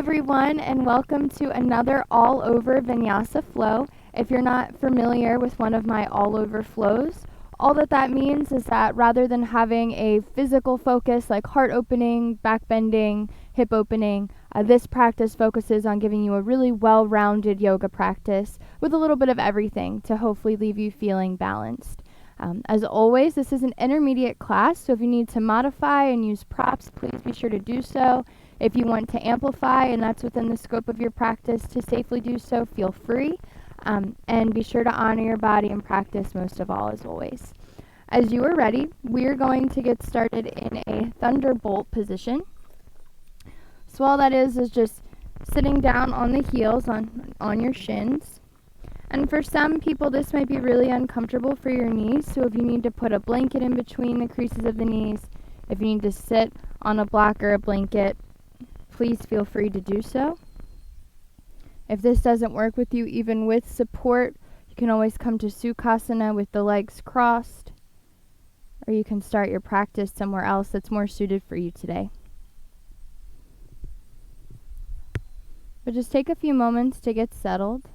everyone, and welcome to another all over vinyasa flow. If you're not familiar with one of my all over flows, all that means is that rather than having a physical focus like heart opening, back bending, hip opening, this practice focuses on giving you a really well-rounded yoga practice with a little bit of everything to hopefully leave you feeling balanced. As always, this is an intermediate class, so if you need to modify and use props, please be sure to do so. If you want to amplify, and that's within the scope of your practice to safely do so, feel free. And be sure to honor your body and practice most of all, as always. As you are ready, we're going to get started in a thunderbolt position. So all that is just sitting down on the heels on your shins. And for some people, this might be really uncomfortable for your knees, so if you need to put a blanket in between the creases of the knees, if you need to sit on a block or a blanket, please feel free to do so. If this doesn't work with you, even with support, you can always come to Sukhasana with the legs crossed, or you can start your practice somewhere else that's more suited for you today. But just take a few moments to get settled.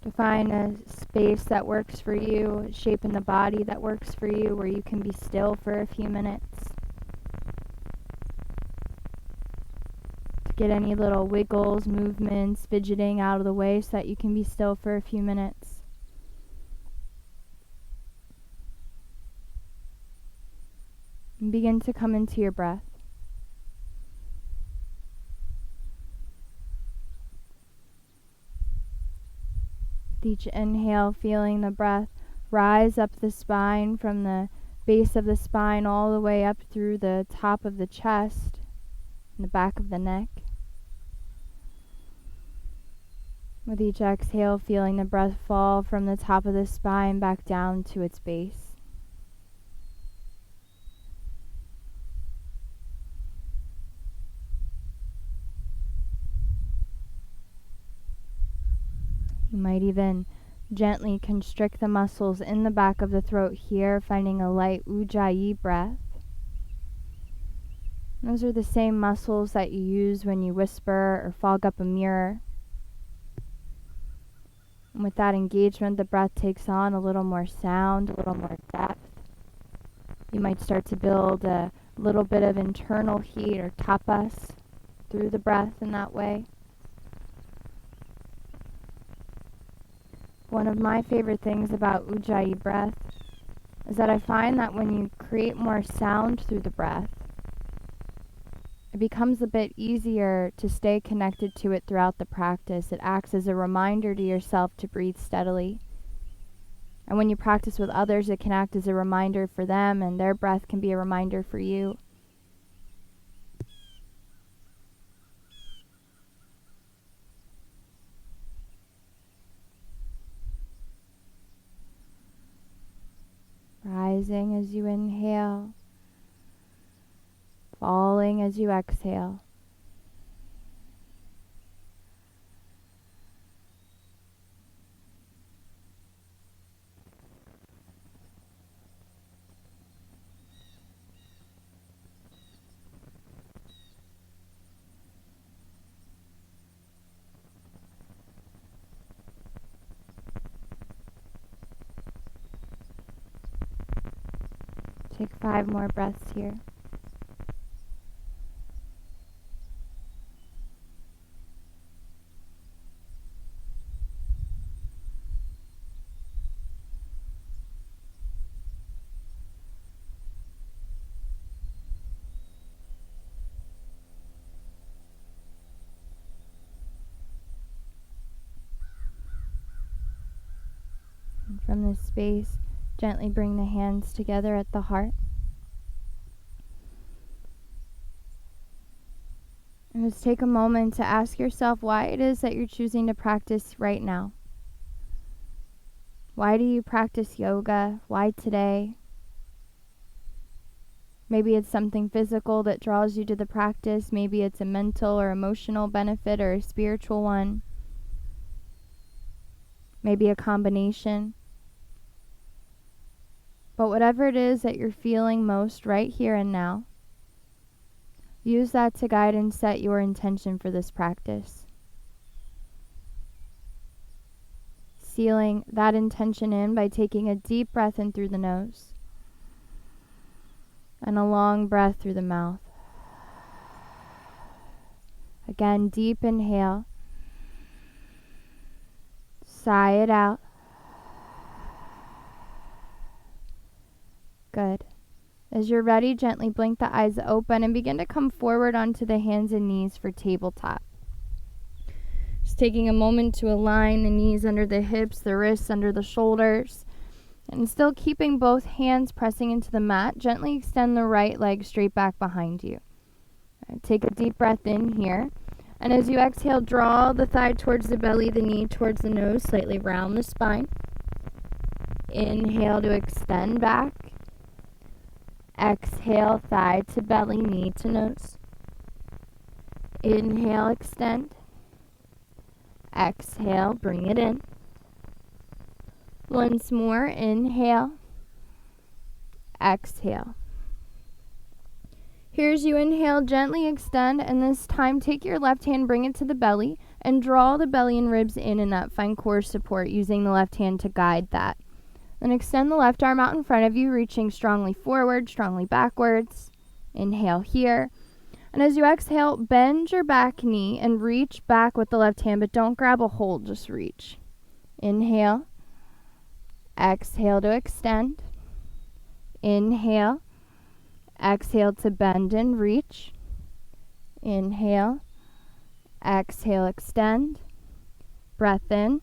To find a space that works for you, a shape in the body that works for you, where you can be still for a few minutes. To get any little wiggles, movements, fidgeting out of the way so that you can be still for a few minutes. And begin to come into your breath. With each inhale, feeling the breath rise up the spine from the base of the spine all the way up through the top of the chest and the back of the neck. With each exhale, feeling the breath fall from the top of the spine back down to its base. You might even gently constrict the muscles in the back of the throat here, finding a light ujjayi breath. Those are the same muscles that you use when you whisper or fog up a mirror. And with that engagement, the breath takes on a little more sound, a little more depth. You might start to build a little bit of internal heat or tapas through the breath in that way. One of my favorite things about ujjayi breath is that I find that when you create more sound through the breath, it becomes a bit easier to stay connected to it throughout the practice. It acts as a reminder to yourself to breathe steadily. And when you practice with others, it can act as a reminder for them, and their breath can be a reminder for you. Rising as you inhale, falling as you exhale. Take 5 more breaths here. And from this space, gently bring the hands together at the heart. And just take a moment to ask yourself why it is that you're choosing to practice right now. Why do you practice yoga? Why today? Maybe it's something physical that draws you to the practice. Maybe it's a mental or emotional benefit or a spiritual one. Maybe a combination. But whatever it is that you're feeling most right here and now, Use that to guide and set your intention for this practice. Sealing that intention in by taking a deep breath in through the nose and a long breath through the mouth. Again, deep inhale. Sigh it out. Good. As you're ready, gently blink the eyes open and begin to come forward onto the hands and knees for tabletop. Just taking a moment to align the knees under the hips, the wrists under the shoulders, and still keeping both hands pressing into the mat, gently extend the right leg straight back behind you. Take a deep breath in here. And as you exhale, draw the thigh towards the belly, the knee towards the nose, slightly round the spine. Inhale to extend back. Exhale, thigh to belly, knee to nose. Inhale, extend. Exhale, bring it in. Once more, inhale. Exhale. Here's you inhale, gently extend, and this time take your left hand, bring it to the belly, and draw the belly and ribs in up. Find core support using the left hand to guide that. Then extend the left arm out in front of you, reaching strongly forward, strongly backwards. Inhale here. And as you exhale, bend your back knee and reach back with the left hand, but don't grab a hold, just reach. Inhale. Exhale to extend. Inhale. Exhale to bend and reach. Inhale. Exhale, extend. Breath in.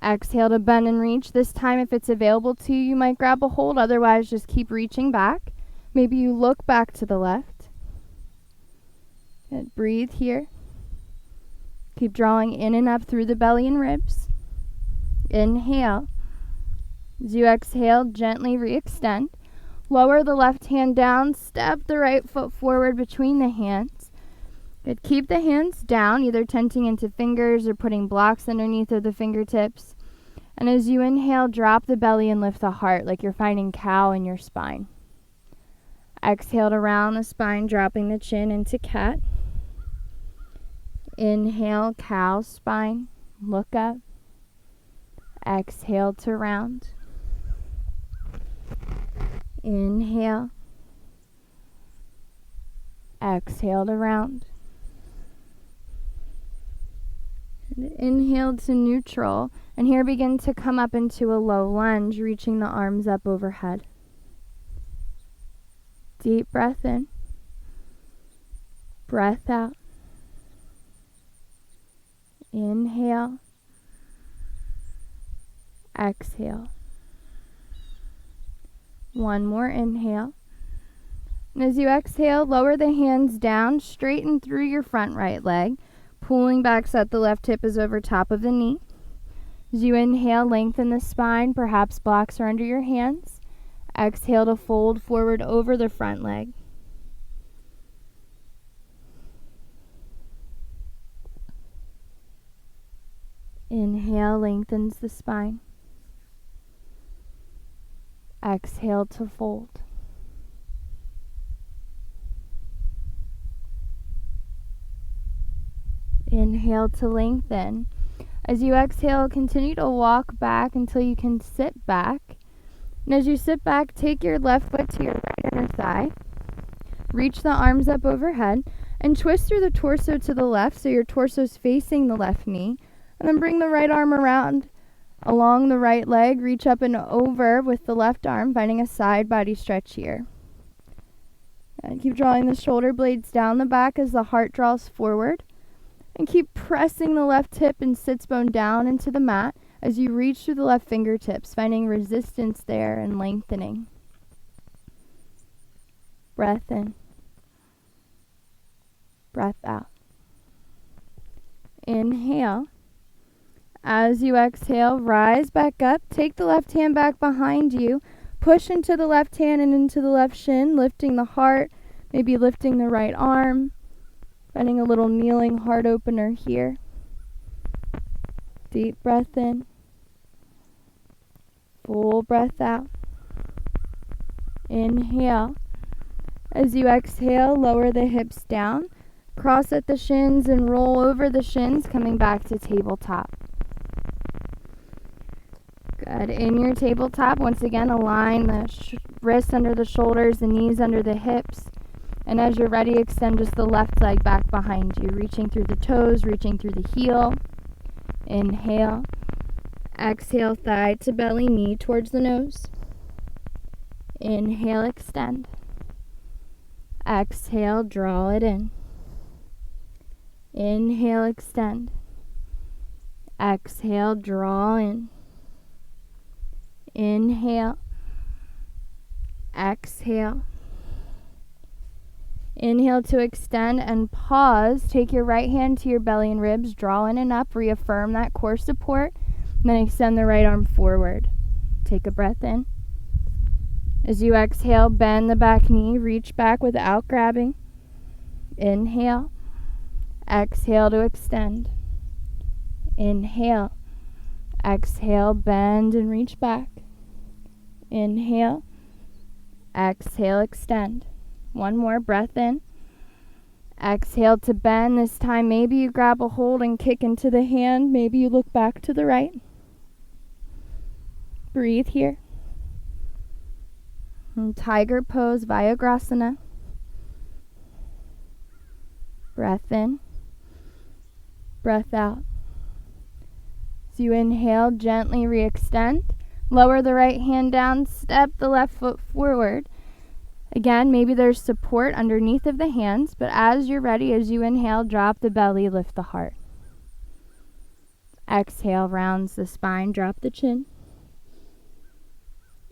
Exhale to bend and reach. This time, if it's available to you, you might grab a hold. Otherwise, just keep reaching back. Maybe you look back to the left. Good. Breathe here. Keep drawing in and up through the belly and ribs. Inhale. As you exhale, gently re-extend. Lower the left hand down, step the right foot forward between the hands. Good. Keep the hands down, either tenting into fingers or putting blocks underneath of the fingertips. And as you inhale, drop the belly and lift the heart like you're finding cow in your spine. Exhale to round the spine, dropping the chin into cat. Inhale, cow spine, look up. Exhale to round. Inhale. Exhale to round. And inhale to neutral. And here begin to come up into a low lunge, reaching the arms up overhead. Deep breath in. Breath out. Inhale. Exhale. One more inhale. And as you exhale, lower the hands down, straighten through your front right leg, pulling back so that the left hip is over top of the knee. As you inhale, lengthen the spine, perhaps blocks are under your hands. Exhale to fold forward over the front leg. Inhale, lengthens the spine. Exhale to fold. Inhale to lengthen. As you exhale, continue to walk back until you can sit back. And as you sit back, take your left foot to your right inner thigh. Reach the arms up overhead and twist through the torso to the left so your torso is facing the left knee. And then bring the right arm around along the right leg, reach up and over with the left arm, finding a side body stretch here. And keep drawing the shoulder blades down the back as the heart draws forward. And keep pressing the left hip and sits bone down into the mat as you reach through the left fingertips, finding resistance there and lengthening. Breath in. Breath out. Inhale. As you exhale, rise back up. Take the left hand back behind you. Push into the left hand and into the left shin, lifting the heart, maybe lifting the right arm. Finding a little kneeling heart opener here. Deep breath in. Full breath out. Inhale. As you exhale, lower the hips down. Cross at the shins and roll over the shins, coming back to tabletop. Good. In your tabletop, once again, align the wrists under the shoulders, the knees under the hips. And as you're ready, extend just the left leg back behind you, reaching through the toes, reaching through the heel. Inhale. Exhale, thigh to belly, knee towards the nose. Inhale, extend. Exhale, draw it in. Inhale, extend. Exhale, draw in. Inhale. Exhale. Inhale to extend and pause. Take your right hand to your belly and ribs. Draw in and up. Reaffirm that core support. Then extend the right arm forward. Take a breath in. As you exhale, bend the back knee. Reach back without grabbing. Inhale. Exhale to extend. Inhale. Exhale, bend and reach back. Inhale. Exhale, extend. One more breath in. Exhale to bend. This time maybe you grab a hold and kick into the hand. Maybe you look back to the right. Breathe here. And tiger pose, Vyagrasana. Breath in. Breath out. As you inhale, gently re-extend. Lower the right hand down. Step the left foot forward. Again, maybe there's support underneath of the hands, but as you're ready, as you inhale, drop the belly, lift the heart. Exhale, rounds the spine, drop the chin.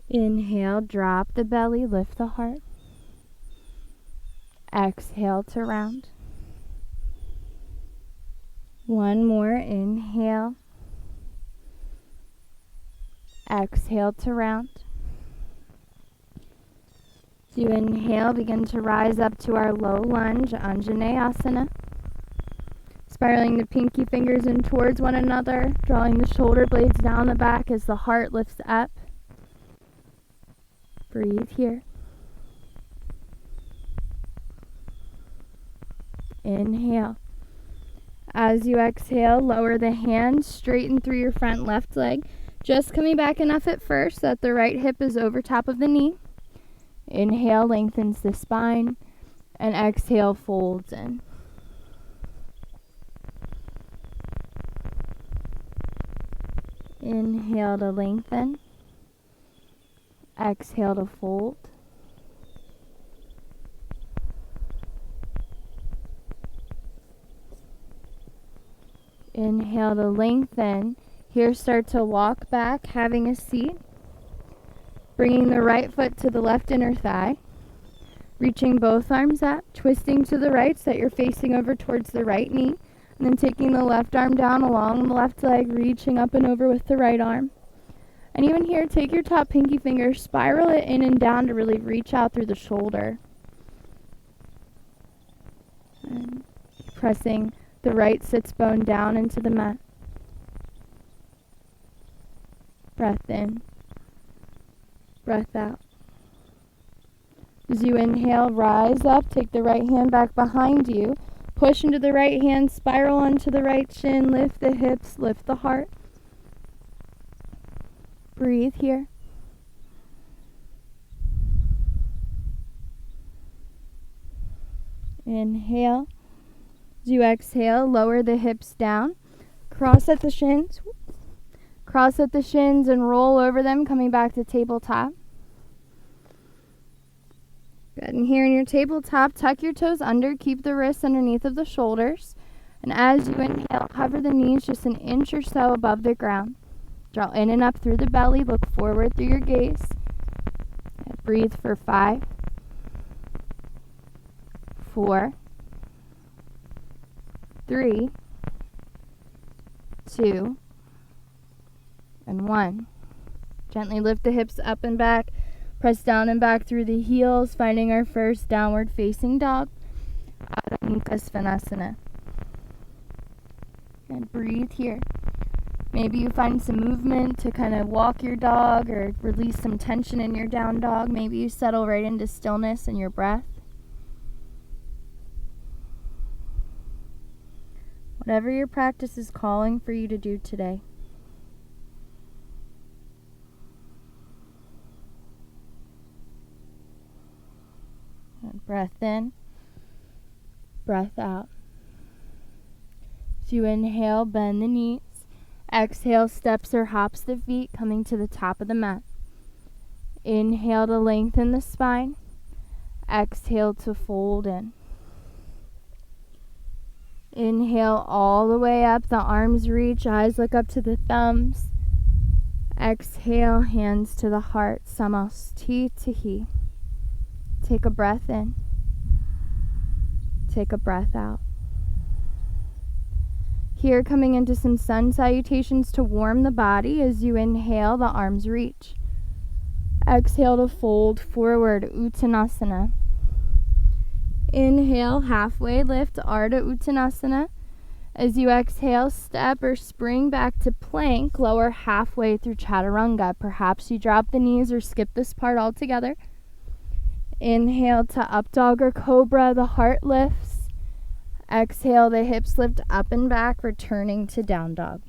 Inhale, drop the belly, lift the heart. Exhale to round. One more, inhale. Exhale to round. As you inhale, begin to rise up to our low lunge, Anjaneyasana. Spiraling the pinky fingers in towards one another, drawing the shoulder blades down the back as the heart lifts up. Breathe here. Inhale. As you exhale, lower the hands, straighten through your front left leg. Just coming back enough at first that the right hip is over top of the knee. Inhale, lengthens the spine, and exhale, folds in. Inhale to lengthen. Exhale to fold. Inhale to lengthen. Here, start to walk back, having a seat. Bringing the right foot to the left inner thigh. Reaching both arms up, twisting to the right so that you're facing over towards the right knee. And then taking the left arm down along the left leg, reaching up and over with the right arm. And even here, take your top pinky finger, spiral it in and down to really reach out through the shoulder. And pressing the right sits bone down into the mat. Breath in. Breath out. As you inhale, rise up, take the right hand back behind you. Push into the right hand, spiral onto the right shin, lift the hips, lift the heart. Breathe here. Inhale. As you exhale, lower the hips down. Cross at the shins. Cross at the shins and roll over them, coming back to tabletop. Good. And here in your tabletop, tuck your toes under, keep the wrists underneath of the shoulders. And as you inhale, hover the knees just an inch or so above the ground. Draw in and up through the belly, look forward through your gaze. And breathe for 5, 4, 3, 2, and 1. Gently lift the hips up and back. Press down and back through the heels, finding our first downward facing dog. Adho Mukha Svanasana. And breathe here. Maybe you find some movement to kind of walk your dog or release some tension in your down dog. Maybe you settle right into stillness in your breath. Whatever your practice is calling for you to do today. And breath in, breath out. As you inhale, bend the knees. Exhale, steps or hops the feet, coming to the top of the mat. Inhale to lengthen the spine. Exhale to fold in. Inhale all the way up, the arms reach, eyes look up to the thumbs. Exhale, hands to the heart, samasti tihi. Take a breath in. Take a breath out. Here, coming into some sun salutations to warm the body. As you inhale, the arms reach. Exhale to fold forward, Uttanasana. Inhale, halfway lift, Ardha Uttanasana. As you exhale, step or spring back to plank, lower halfway through Chaturanga. Perhaps you drop the knees or skip this part altogether. Inhale to up dog or cobra, the heart lifts. Exhale, the hips lift up and back, returning to down dog.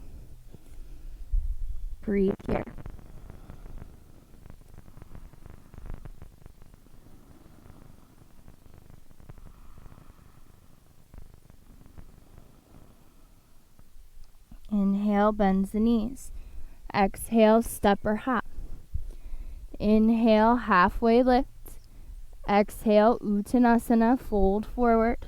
Breathe here. Inhale, bends the knees. Exhale, step or hop. Inhale, halfway lift. Exhale, Uttanasana, fold forward.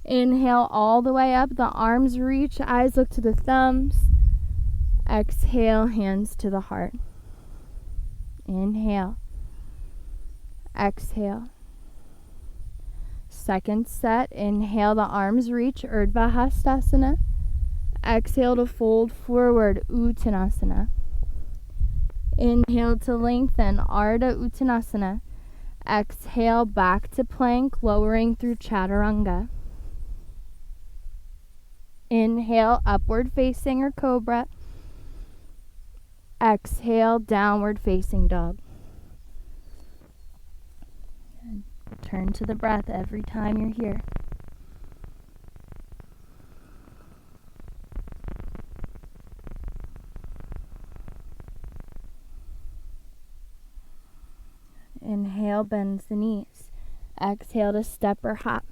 Inhale all the way up, the arms reach, eyes look to the thumbs. Exhale, hands to the heart. Inhale. Exhale. Second set, inhale, the arms reach, Urdhva Hastasana. Exhale to fold forward, Uttanasana. Inhale to lengthen, Ardha Uttanasana. Exhale, back to plank, lowering through Chaturanga. Inhale, upward facing or cobra. Exhale, downward facing dog. And return to the breath every time you're here. Inhale, bends the knees. Exhale to step or hop.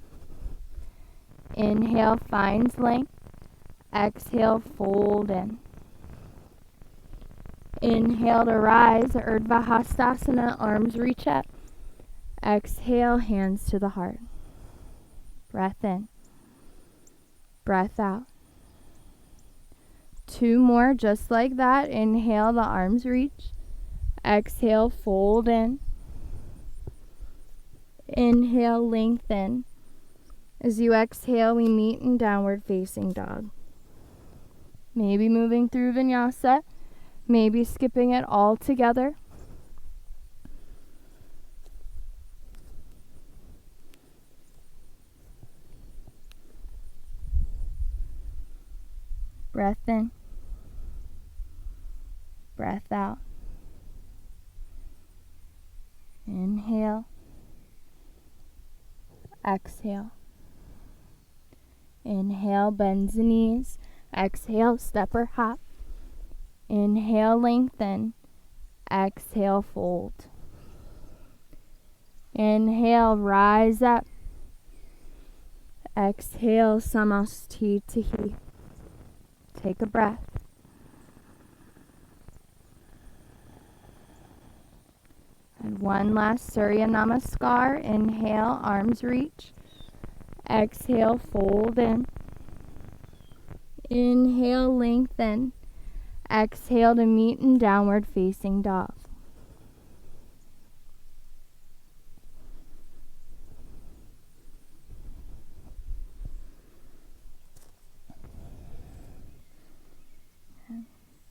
Inhale, finds length. Exhale, fold in. Inhale to rise, Urdhva Hastasana, arms reach up. Exhale, hands to the heart. Breath in. Breath out. 2 more just like that. Inhale, the arms reach. Exhale, fold in. Inhale, lengthen. As you exhale, we meet in downward facing dog. Maybe moving through vinyasa, maybe skipping it all together. Breath in. Breath out. Inhale. Exhale. Inhale, bends the knees. Exhale, step or hop. Inhale, lengthen. Exhale, fold. Inhale, rise up. Exhale, samasti tihi. Take a breath. And one last Surya Namaskar. Inhale, arms reach. Exhale, fold in. Inhale, lengthen. Exhale to meet in downward facing dog.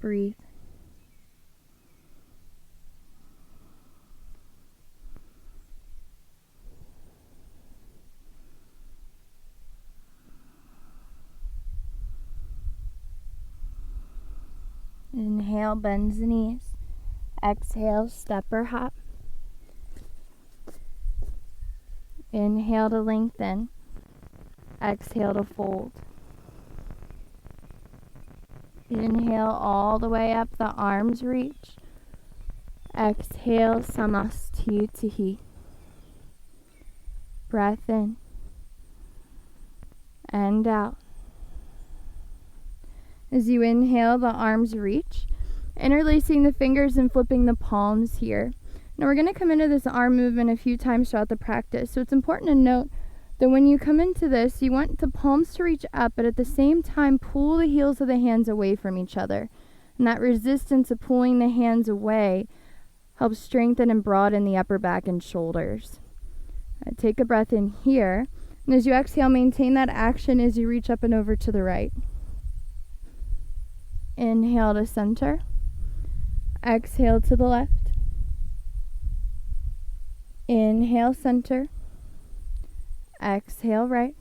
Breathe. Inhale, bends the knees. Exhale, step or hop. Inhale to lengthen. Exhale to fold. Inhale all the way up, the arms reach. Exhale, Samastitihi. Breath in and out. As you inhale, the arms reach, interlacing the fingers and flipping the palms here. Now we're going to come into this arm movement a few times throughout the practice, so it's important to note that when you come into this, you want the palms to reach up, but at the same time pull the heels of the hands away from each other. And that resistance of pulling the hands away helps strengthen and broaden the upper back and shoulders. Take a breath in here, and as you exhale, maintain that action as you reach up and over to the right. Inhale to center. Exhale to the left. Inhale, center. Exhale, right.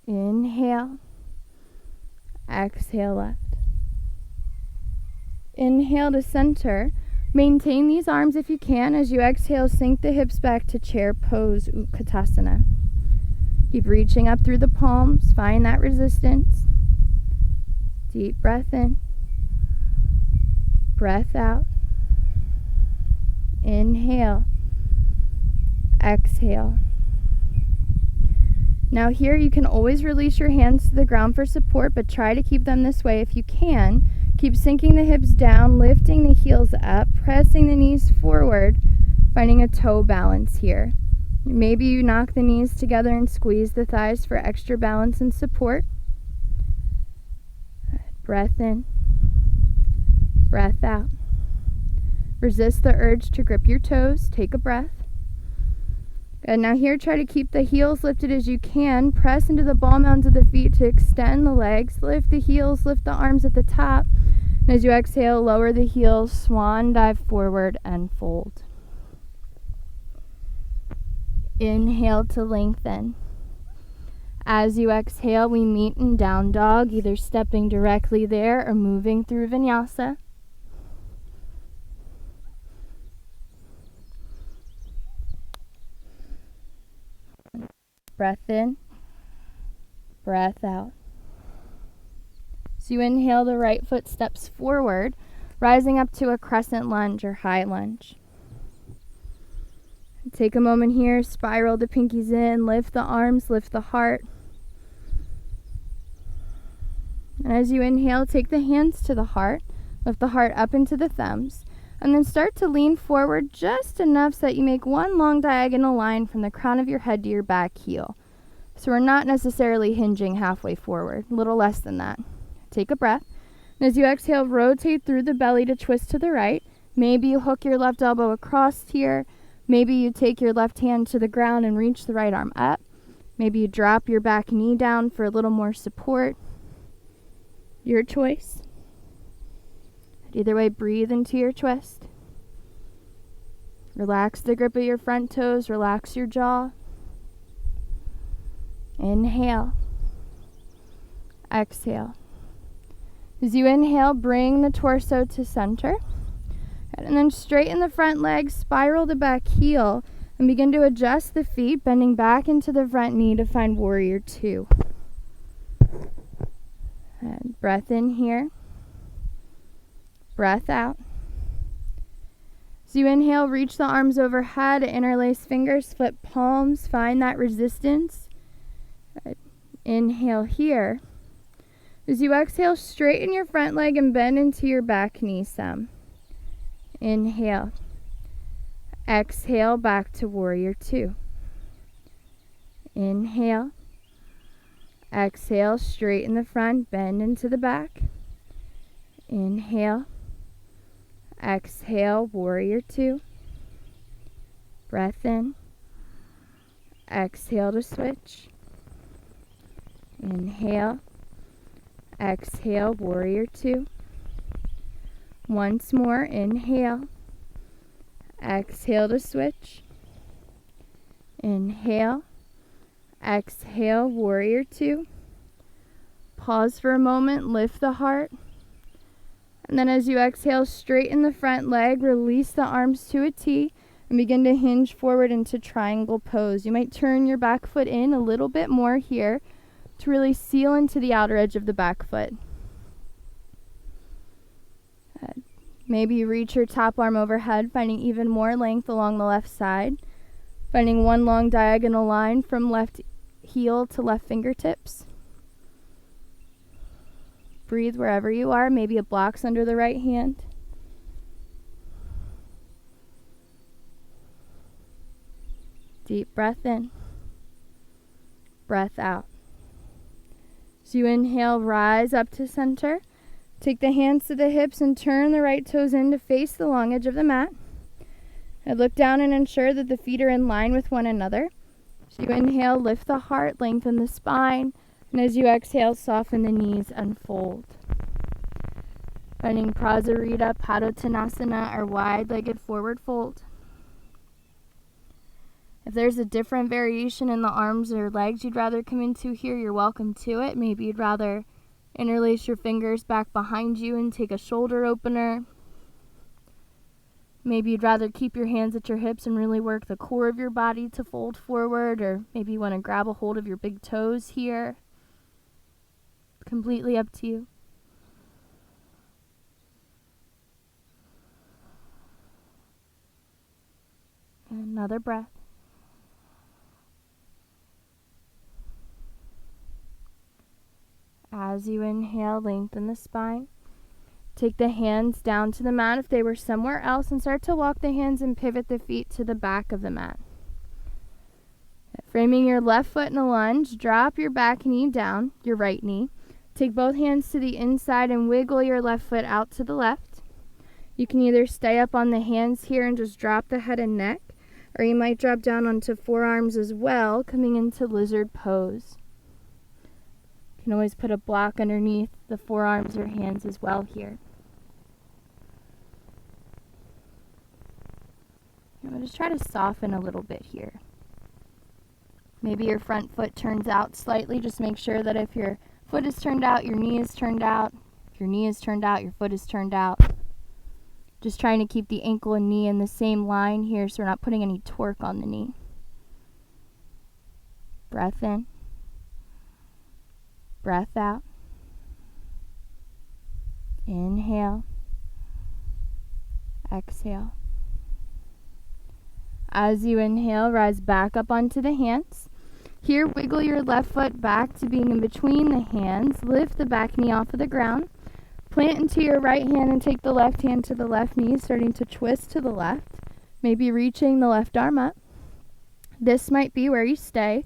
Inhale. Exhale, left. Inhale to center. Maintain these arms if you can. As you exhale, sink the hips back to chair pose, Utkatasana. Keep reaching up through the palms. Find that resistance. Deep breath in. Breath out. Inhale. Exhale. Now here you can always release your hands to the ground for support, but try to keep them this way if you can. Keep sinking the hips down, lifting the heels up, pressing the knees forward, finding a toe balance here. Maybe you knock the knees together and squeeze the thighs for extra balance and support. Breath in. Breath out. Resist the urge to grip your toes. Take a breath. And now here, try to keep the heels lifted as you can. Press into the ball mounds of the feet to extend the legs. Lift the heels, lift the arms at the top. And as you exhale, lower the heels, swan dive forward and fold. Inhale to lengthen. As you exhale, we meet in down dog, either stepping directly there or moving through vinyasa. Breath in, breath out. So you inhale, the right foot steps forward, rising up to a crescent lunge or high lunge. Take a moment here, spiral the pinkies in, lift the arms, lift the heart. And as you inhale, take the hands to the heart, lift the heart up into the thumbs, and then start to lean forward just enough so that you make one long diagonal line from the crown of your head to your back heel. So we're not necessarily hinging halfway forward, a little less than that. Take a breath. And as you exhale, rotate through the belly to twist to the right. Maybe you hook your left elbow across here. Maybe you take your left hand to the ground and reach the right arm up. Maybe you drop your back knee down for a little more support. Your choice. Either way, breathe into your twist. Relax the grip of your front toes. Relax your jaw. Inhale. Exhale. As you inhale, bring the torso to center. And then straighten the front leg, spiral the back heel, and begin to adjust the feet, bending back into the front knee to find warrior two. And breath in here. Breath out. As you inhale, reach the arms overhead, interlace fingers, flip palms, find that resistance. Inhale here. As you exhale, straighten your front leg and bend into your back knee some. Inhale. Exhale, back to warrior two. Inhale. Exhale, straighten the front, bend into the back. Inhale. Exhale, warrior two. Breath in. Exhale to switch. Inhale. Exhale, warrior two. Once more, inhale. Exhale to switch. Inhale. Exhale, warrior two. Pause for a moment, lift the heart. And then as you exhale, straighten the front leg, release the arms to a T, and begin to hinge forward into triangle pose. You might turn your back foot in a little bit more here, to really seal into the outer edge of the back foot. Maybe you reach your top arm overhead, finding even more length along the left side, finding one long diagonal line from left heel to left fingertips. Breathe wherever you are. Maybe it blocks under the right hand. Deep breath in, breath out. As you inhale, rise up to center. Take the hands to the hips and turn the right toes in to face the long edge of the mat. And look down and ensure that the feet are in line with one another. As you inhale, lift the heart, lengthen the spine, and as you exhale, soften the knees and fold. Finding Prasarita Padottanasana, or wide-legged forward fold. If there's a different variation in the arms or legs you'd rather come into here, you're welcome to it. Maybe you'd rather interlace your fingers back behind you and take a shoulder opener. Maybe you'd rather keep your hands at your hips and really work the core of your body to fold forward, or maybe you want to grab a hold of your big toes here. Completely up to you. And another breath. As you inhale, lengthen the spine. Take the hands down to the mat if they were somewhere else, and start to walk the hands and pivot the feet to the back of the mat. Framing your left foot in a lunge, drop your back knee down, your right knee. Take both hands to the inside and wiggle your left foot out to the left. You can either stay up on the hands here and just drop the head and neck, or you might drop down onto forearms as well, coming into lizard pose. You can always put a block underneath the forearms or hands as well here. I'm going to try to soften a little bit here. Maybe your front foot turns out slightly. Just make sure that if your foot is turned out, your knee is turned out. If your knee is turned out, your foot is turned out. Just trying to keep the ankle and knee in the same line here so we're not putting any torque on the knee. Breath in. Breath out. Inhale. Exhale. As you inhale, rise back up onto the hands. Here, wiggle your left foot back to being in between the hands. Lift the back knee off of the ground. Plant into your right hand and take the left hand to the left knee, starting to twist to the left. Maybe reaching the left arm up. This might be where you stay.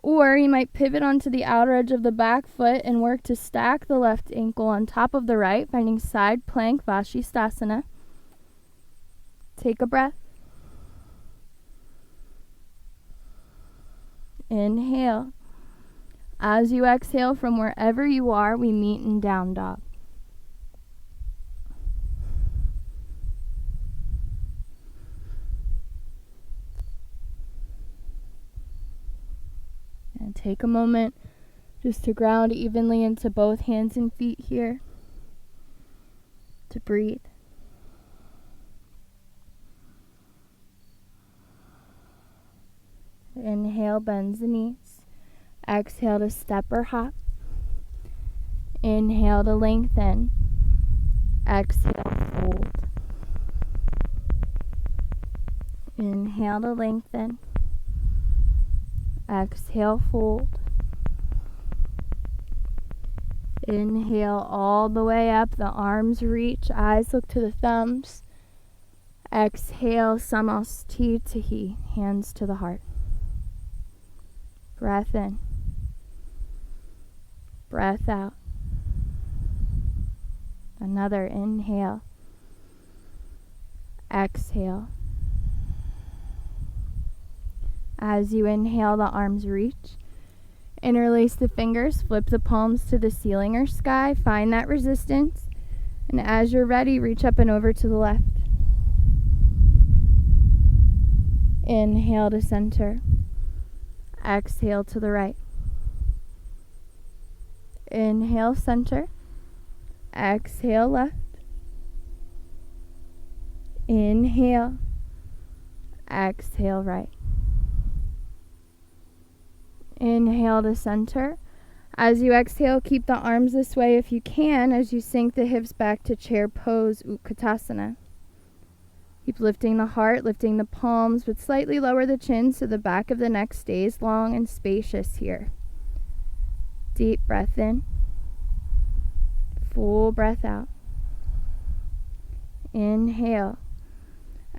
Or you might pivot onto the outer edge of the back foot and work to stack the left ankle on top of the right, finding side plank Vashisthasana. Take a breath. Inhale. As you exhale from wherever you are, we meet in down dog. And take a moment just to ground evenly into both hands and feet here. To breathe. Inhale, bends the knees. Exhale to step or hop. Inhale to lengthen. Exhale, fold. Inhale to lengthen. Exhale, fold. Inhale all the way up, the arms reach, eyes look to the thumbs. Exhale, Samastitihi, hands to the heart. Breath in. Breath out. Another inhale. Exhale. As you inhale, the arms reach. Interlace the fingers, flip the palms to the ceiling or sky, find that resistance, and as you're ready, reach up and over to the left. Inhale to center. Exhale to the right. Inhale, center. Exhale, left. Inhale. Exhale, right. Inhale to center. As you exhale, keep the arms this way if you can as you sink the hips back to chair pose, Utkatasana. Keep lifting the heart, lifting the palms, but slightly lower the chin so the back of the neck stays long and spacious here. Deep breath in. Full breath out. Inhale.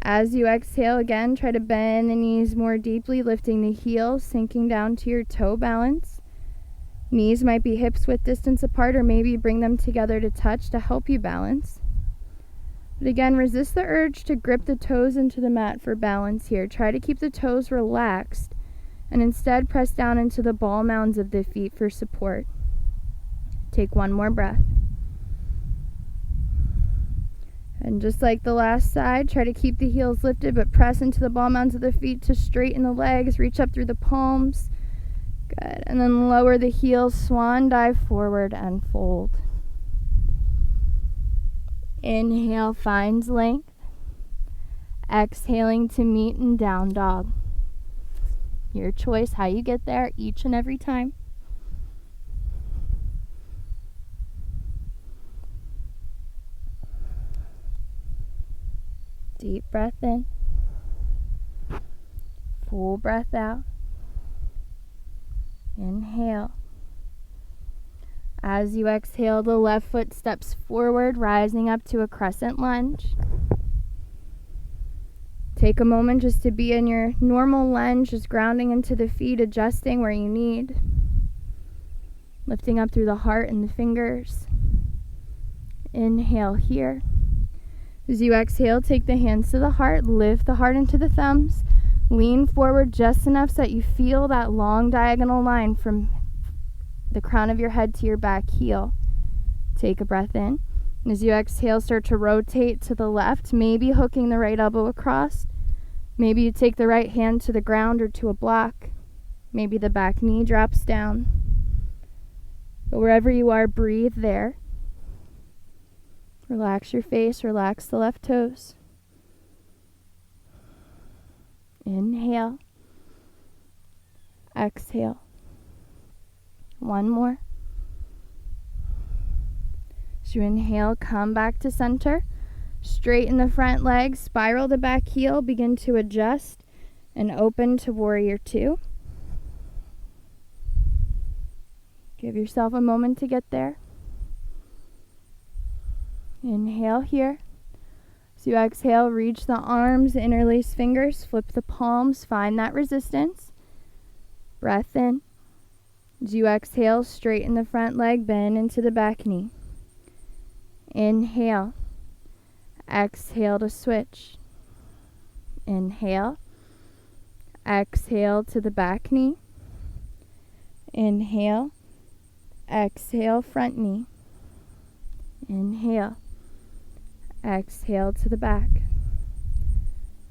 As you exhale again, try to bend the knees more deeply, lifting the heels, sinking down to your toe balance. Knees might be hips width distance apart, or maybe bring them together to touch to help you balance. But again, resist the urge to grip the toes into the mat for balance here. Try to keep the toes relaxed and instead press down into the ball mounds of the feet for support. Take one more breath. And just like the last side, try to keep the heels lifted, but press into the ball mounds of the feet to straighten the legs. Reach up through the palms. Good. And then lower the heels, swan dive forward and fold. Inhale finds length. Exhaling to meet in down dog. Your choice how you get there each and every time. Deep breath in. Full breath out. Inhale. As you exhale, the left foot steps forward, rising up to a crescent lunge. Take a moment just to be in your normal lunge, just grounding into the feet, adjusting where you need. Lifting up through the heart and the fingers. Inhale here. As you exhale, take the hands to the heart, lift the heart into the thumbs, lean forward just enough so that you feel that long diagonal line from the crown of your head to your back heel. Take a breath in. And as you exhale, start to rotate to the left, maybe hooking the right elbow across. Maybe you take the right hand to the ground or to a block. Maybe the back knee drops down. But wherever you are, breathe there. Relax your face, relax the left toes. Inhale. Exhale. One more. As you inhale, come back to center. Straighten the front leg, spiral the back heel, begin to adjust and open to warrior two. Give yourself a moment to get there. Inhale here. As you exhale, reach the arms, interlace fingers, flip the palms, find that resistance. Breath in. As you exhale, straighten the front leg, bend into the back knee. Inhale. Exhale to switch. Inhale. Exhale to the back knee. Inhale. Exhale, front knee. Inhale. Exhale to the back.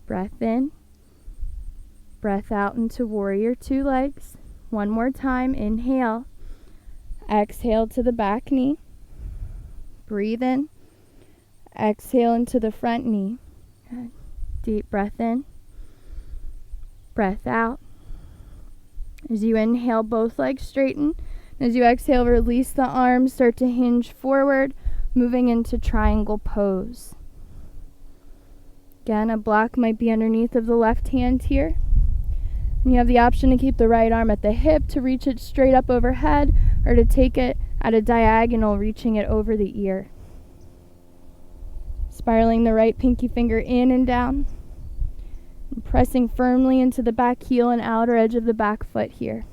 Breath in. Breath out into warrior two legs. One more time. Inhale. Exhale to the back knee. Breathe in. Exhale into the front knee. Good. Deep breath in. Breath out. As you inhale, both legs straighten. As you exhale, release the arms, start to hinge forward, moving into triangle pose. Again, a block might be underneath of the left hand here. And you have the option to keep the right arm at the hip, to reach it straight up overhead, or to take it at a diagonal, reaching it over the ear. Spiraling the right pinky finger in and down. And pressing firmly into the back heel and outer edge of the back foot here.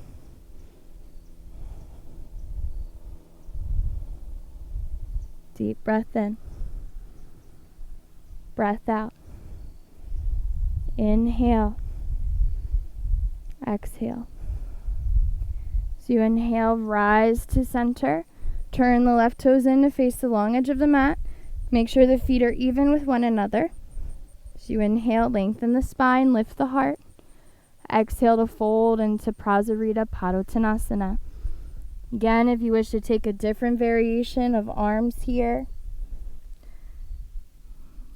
Deep breath in. Breath out. Inhale. Exhale. So you inhale, rise to center. Turn the left toes in to face the long edge of the mat. Make sure the feet are even with one another. So you inhale, lengthen the spine, lift the heart. Exhale to fold into Prasarita Padottanasana. Again, if you wish to take a different variation of arms here,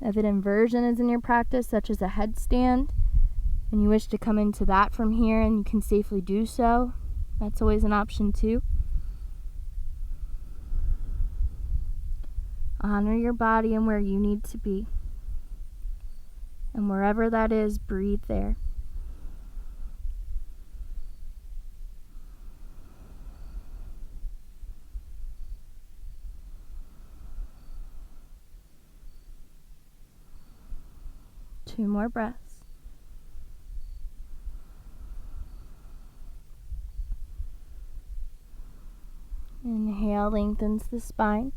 if an inversion is in your practice, such as a headstand, and you wish to come into that from here and you can safely do so, that's always an option too. Honor your body and where you need to be. And wherever that is, breathe there. Two more breaths. Inhale, lengthens the spine.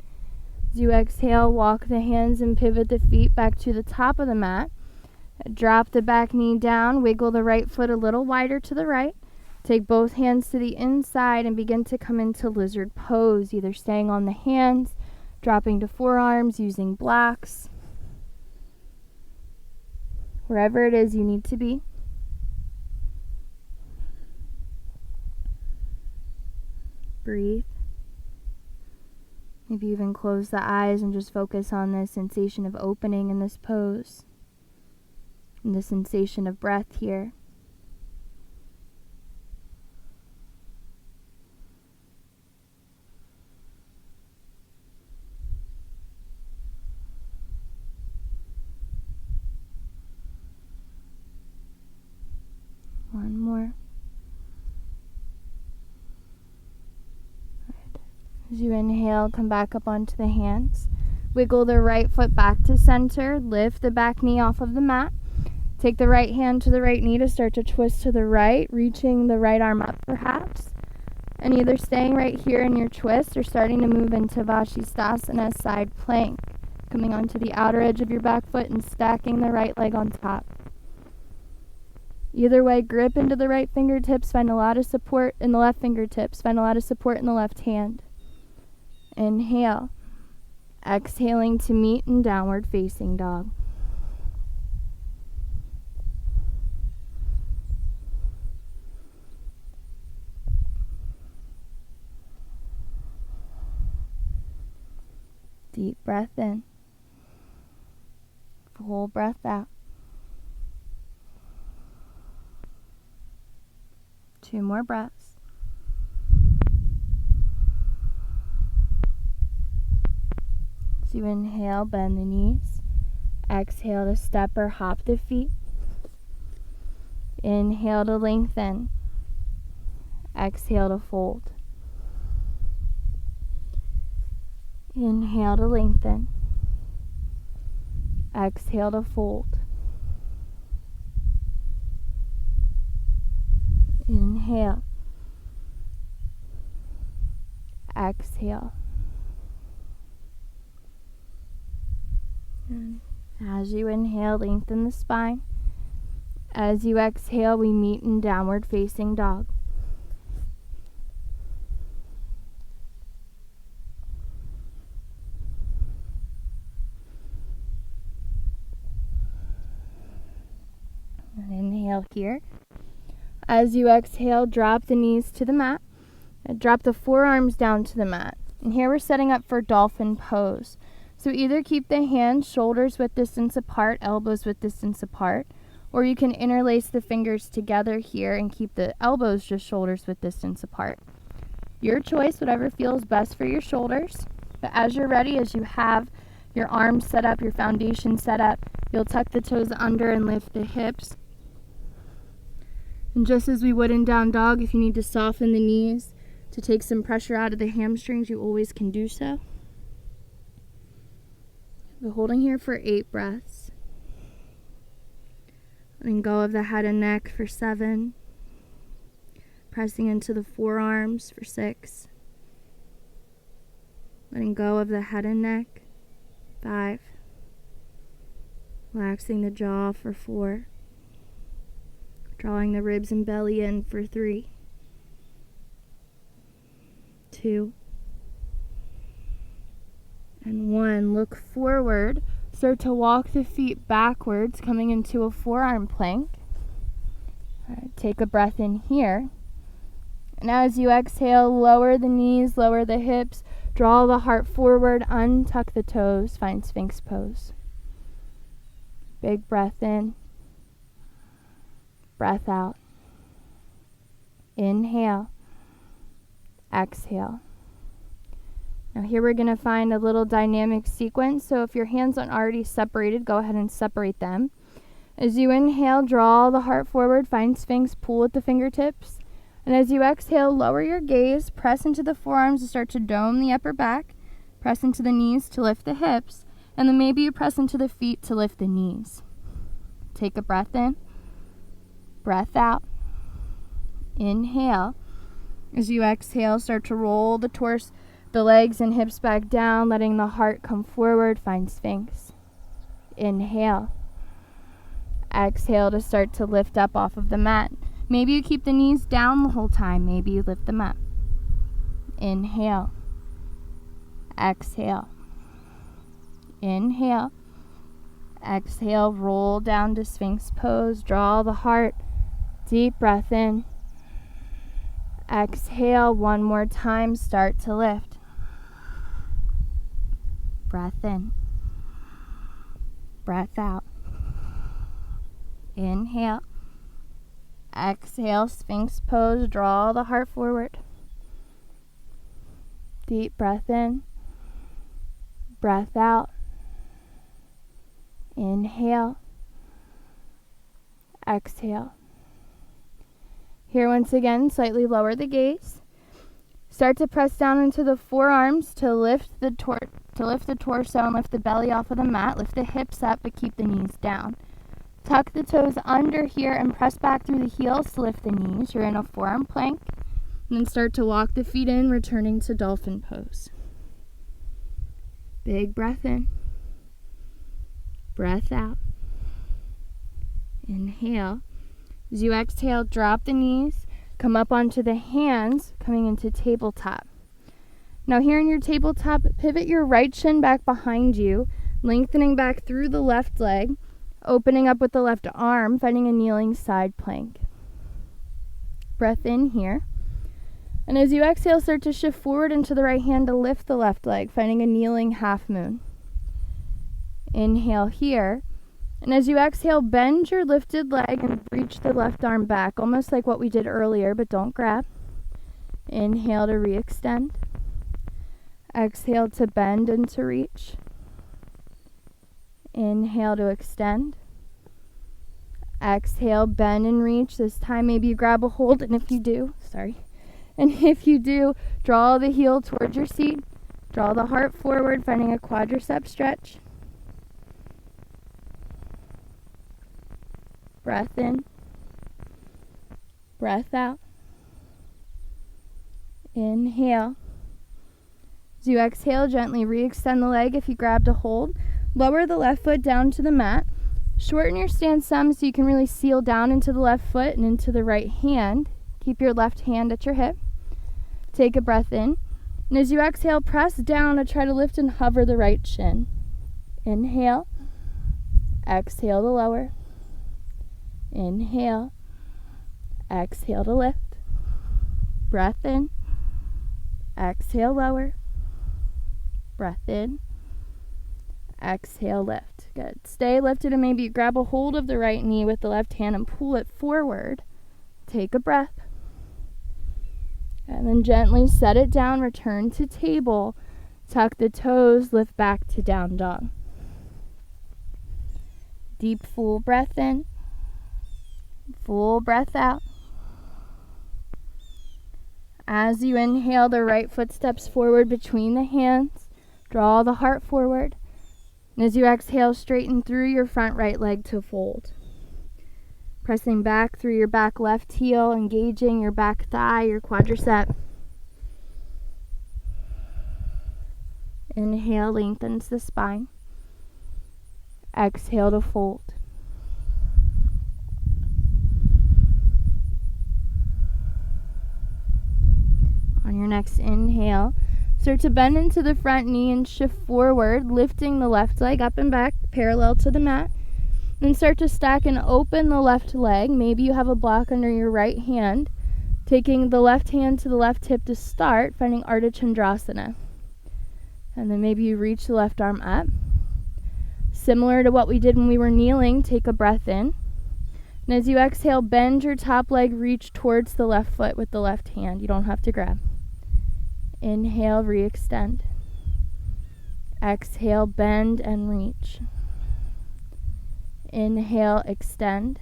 As you exhale, walk the hands and pivot the feet back to the top of the mat. Drop the back knee down, wiggle the right foot a little wider to the right. Take both hands to the inside and begin to come into lizard pose, either staying on the hands, dropping to forearms, using blocks. Wherever it is you need to be. Breathe. Maybe even close the eyes and just focus on the sensation of opening in this pose. And the sensation of breath here. One more. Good. As you inhale, come back up onto the hands. Wiggle the right foot back to center. Lift the back knee off of the mat. Take the right hand to the right knee to start to twist to the right, reaching the right arm up perhaps. And either staying right here in your twist or starting to move into Vashisthasana side plank. Coming onto the outer edge of your back foot and stacking the right leg on top. Either way, grip into the right fingertips, find a lot of support in the left fingertips, find a lot of support in the left hand. Inhale. Exhaling to meet in downward facing dog. Deep breath in. Full breath out. Two more breaths. As you inhale, bend the knees. Exhale to step or hop the feet. Inhale to lengthen. Exhale to fold. Inhale to lengthen. Exhale to fold. Inhale. Exhale. And as you inhale, lengthen the spine. As you exhale, we meet in downward facing dog. And inhale here. As you exhale, drop the knees to the mat. And drop the forearms down to the mat. And here we're setting up for dolphin pose. So either keep the hands, shoulders width distance apart, elbows width distance apart, or you can interlace the fingers together here and keep the elbows just shoulders width distance apart. Your choice, whatever feels best for your shoulders. But as you're ready, as you have your arms set up, your foundation set up, you'll tuck the toes under and lift the hips. And just as we would in down dog, if you need to soften the knees to take some pressure out of the hamstrings, you always can do so. We're holding here for 8 breaths. Letting go of the head and neck for 7. Pressing into the forearms for 6. Letting go of the head and neck. 5. Relaxing the jaw for 4. Drawing the ribs and belly in for 3. 2. And 1. Look forward. Start to walk the feet backwards, coming into a forearm plank. Take a breath in here. And as you exhale, lower the knees, lower the hips, draw the heart forward, untuck the toes, find Sphinx pose. Big breath in. Breath out. Inhale. Exhale. Now here we're going to find a little dynamic sequence. So if your hands aren't already separated, go ahead and separate them. As you inhale, draw the heart forward, find Sphinx, pull at the fingertips. And as you exhale, lower your gaze, press into the forearms to start to dome the upper back, press into the knees to lift the hips, and then maybe you press into the feet to lift the knees. Take a breath in, breath out, inhale. As you exhale, start to roll the torso, the legs and hips back down, letting the heart come forward, find Sphinx. Inhale. Exhale to start to lift up off of the mat. Maybe you keep the knees down the whole time. Maybe you lift them up. Inhale. Exhale. Inhale. Exhale. Roll down to Sphinx pose. Draw the heart. Deep breath in. Exhale. One more time. Start to lift. Breath in. Breath out. Inhale. Exhale, Sphinx pose, draw the heart forward. Deep breath in, breath out. Inhale, exhale. Here once again, slightly lower the gaze. Start to press down into the forearms to lift the torso and lift the belly off of the mat. Lift the hips up, but keep the knees down. Tuck the toes under here and press back through the heels to lift the knees. You're in a forearm plank. And then start to walk the feet in, returning to dolphin pose. Big breath in. Breath out. Inhale. As you exhale, drop the knees. Come up onto the hands, coming into tabletop. Now here in your tabletop, pivot your right shin back behind you, lengthening back through the left leg. Opening up with the left arm, finding a kneeling side plank. Breath in here. And as you exhale, start to shift forward into the right hand to lift the left leg, finding a kneeling half moon. Inhale here. And as you exhale, bend your lifted leg and reach the left arm back, almost like what we did earlier, but don't grab. Inhale to re-extend. Exhale to bend and to reach. Inhale to extend. Exhale, bend and reach. This time maybe you grab a hold, and if you do, draw the heel towards your seat. Draw the heart forward, finding a quadricep stretch. Breath in. Breath out. Inhale. As you exhale, gently re-extend the leg if you grabbed a hold. Lower the left foot down to the mat. Shorten your stance some so you can really seal down into the left foot and into the right hand. Keep your left hand at your hip. Take a breath in. And as you exhale, press down to try to lift and hover the right shin. Inhale. Exhale to lower. Inhale. Exhale to lift. Breath in. Exhale, lower. Breath in. Exhale, lift. Good. Stay lifted and maybe grab a hold of the right knee with the left hand and pull it forward. Take a breath. And then gently set it down, return to table. Tuck the toes, lift back to down dog. Deep full breath in. Full breath out. As you inhale, the right foot steps forward between the hands. Draw the heart forward. And as you exhale, straighten through your front right leg to fold. Pressing back through your back left heel, engaging your back thigh, your quadricep. Inhale, lengthens the spine. Exhale to fold. On your next inhale, start to bend into the front knee and shift forward, lifting the left leg up and back parallel to the mat. Then start to stack and open the left leg. Maybe you have a block under your right hand. Taking the left hand to the left hip to start, finding Ardha Chandrasana. And then maybe you reach the left arm up. Similar to what we did when we were kneeling, take a breath in. And as you exhale, bend your top leg, reach towards the left foot with the left hand. You don't have to grab. Inhale, re-extend. Exhale, bend and reach. Inhale, extend.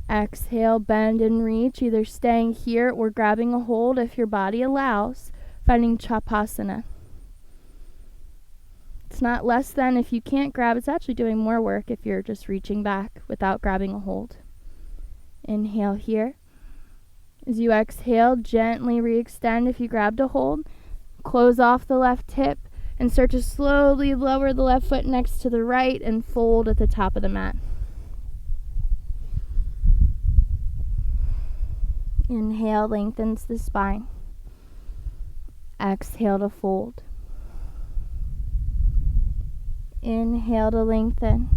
Exhale, bend and reach, either staying here or grabbing a hold if your body allows, finding Chapasana. It's not less than if you can't grab, it's actually doing more work if you're just reaching back without grabbing a hold. Inhale here. As you exhale, gently re-extend if you grabbed a hold. Close off the left hip and start to slowly lower the left foot next to the right and fold at the top of the mat. Inhale, lengthens the spine. Exhale to fold. Inhale to lengthen.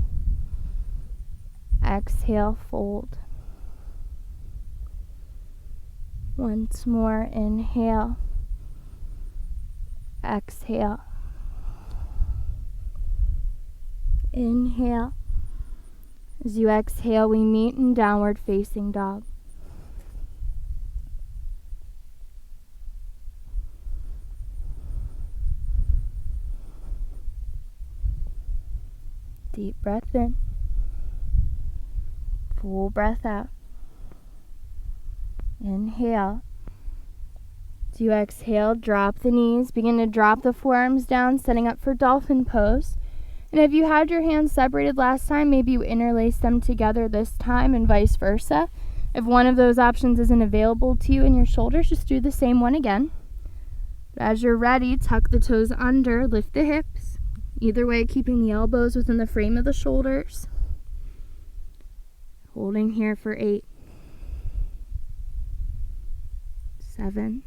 Exhale, fold. Once more, inhale. Exhale. Inhale. As you exhale, we meet in downward facing dog. Deep breath in. Full breath out. Inhale. As you exhale, drop the knees. Begin to drop the forearms down, setting up for dolphin pose. And if you had your hands separated last time, maybe you interlace them together this time and vice versa. If one of those options isn't available to you in your shoulders, just do the same one again. As you're ready, tuck the toes under, lift the hips. Either way, keeping the elbows within the frame of the shoulders. Holding here for 8, 7,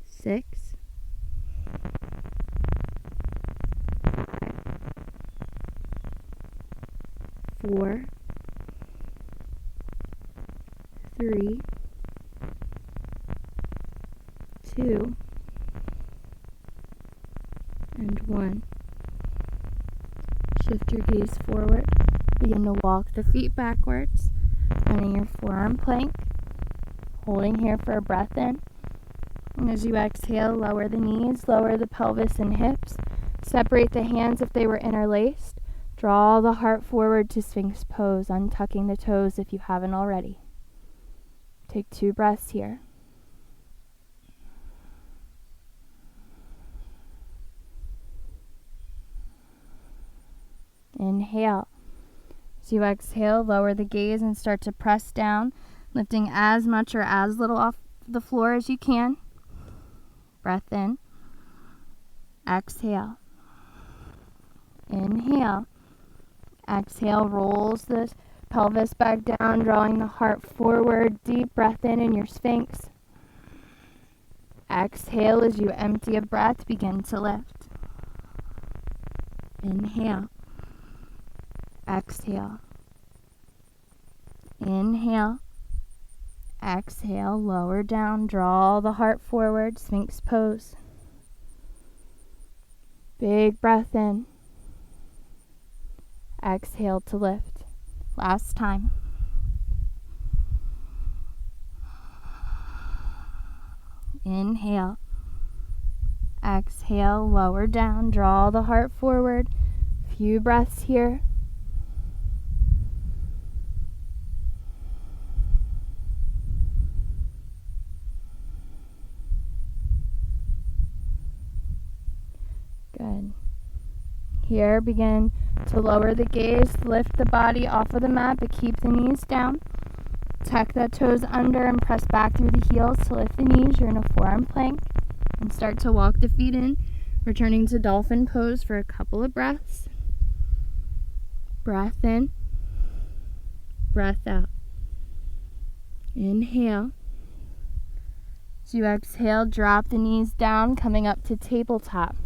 6, 5, 4, 3, 2, and 1. Shift your gaze forward. Begin to walk the feet backwards, finding your forearm plank. Holding here for a breath in. And as you exhale, lower the knees, lower the pelvis and hips. Separate the hands if they were interlaced. Draw the heart forward to Sphinx pose, untucking the toes if you haven't already. Take 2 breaths here. Inhale. As you exhale, lower the gaze and start to press down, lifting as much or as little off the floor as you can. Breath in. Exhale. Inhale. Exhale, rolls the pelvis back down, drawing the heart forward. Deep breath in your Sphinx. Exhale as you empty a breath, begin to lift. Inhale. Exhale. Inhale. Exhale, lower down, draw the heart forward, Sphinx pose. Big breath in. Exhale to lift. Last time. Inhale. Exhale, lower down, draw the heart forward. Few breaths here. Good. Here, begin to lower the gaze, lift the body off of the mat, but keep the knees down. Tuck the toes under and press back through the heels to lift the knees. You're in a forearm plank. And start to walk the feet in, returning to dolphin pose for a couple of breaths. Breath in. Breath out. Inhale. As you exhale, drop the knees down, coming up to tabletop.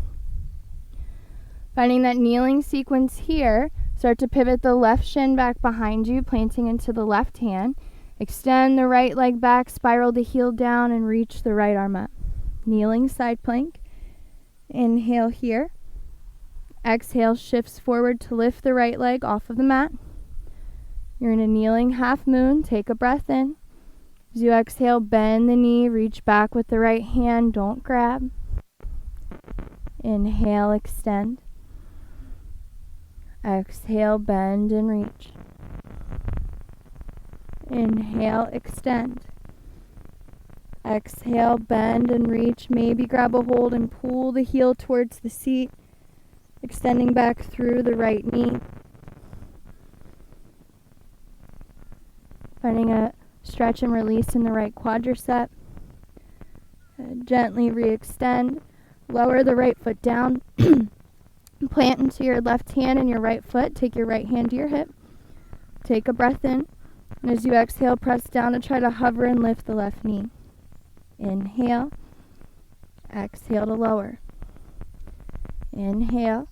Finding that kneeling sequence here, start to pivot the left shin back behind you, planting into the left hand. Extend the right leg back, spiral the heel down, and reach the right arm up. Kneeling side plank. Inhale here. Exhale, shifts forward to lift the right leg off of the mat. You're in a kneeling half moon. Take a breath in. As you exhale, bend the knee, reach back with the right hand, don't grab. Inhale, extend. Exhale, bend and reach. Inhale, extend. Exhale, bend and reach. Maybe grab a hold and pull the heel towards the seat, extending back through the right knee. Finding a stretch and release in the right quadricep. Gently re-extend. Lower the right foot down. Plant into your left hand and your right foot. Take your right hand to your hip. Take a breath in. And as you exhale, press down to try to hover and lift the left knee. Inhale. Exhale to lower. Inhale.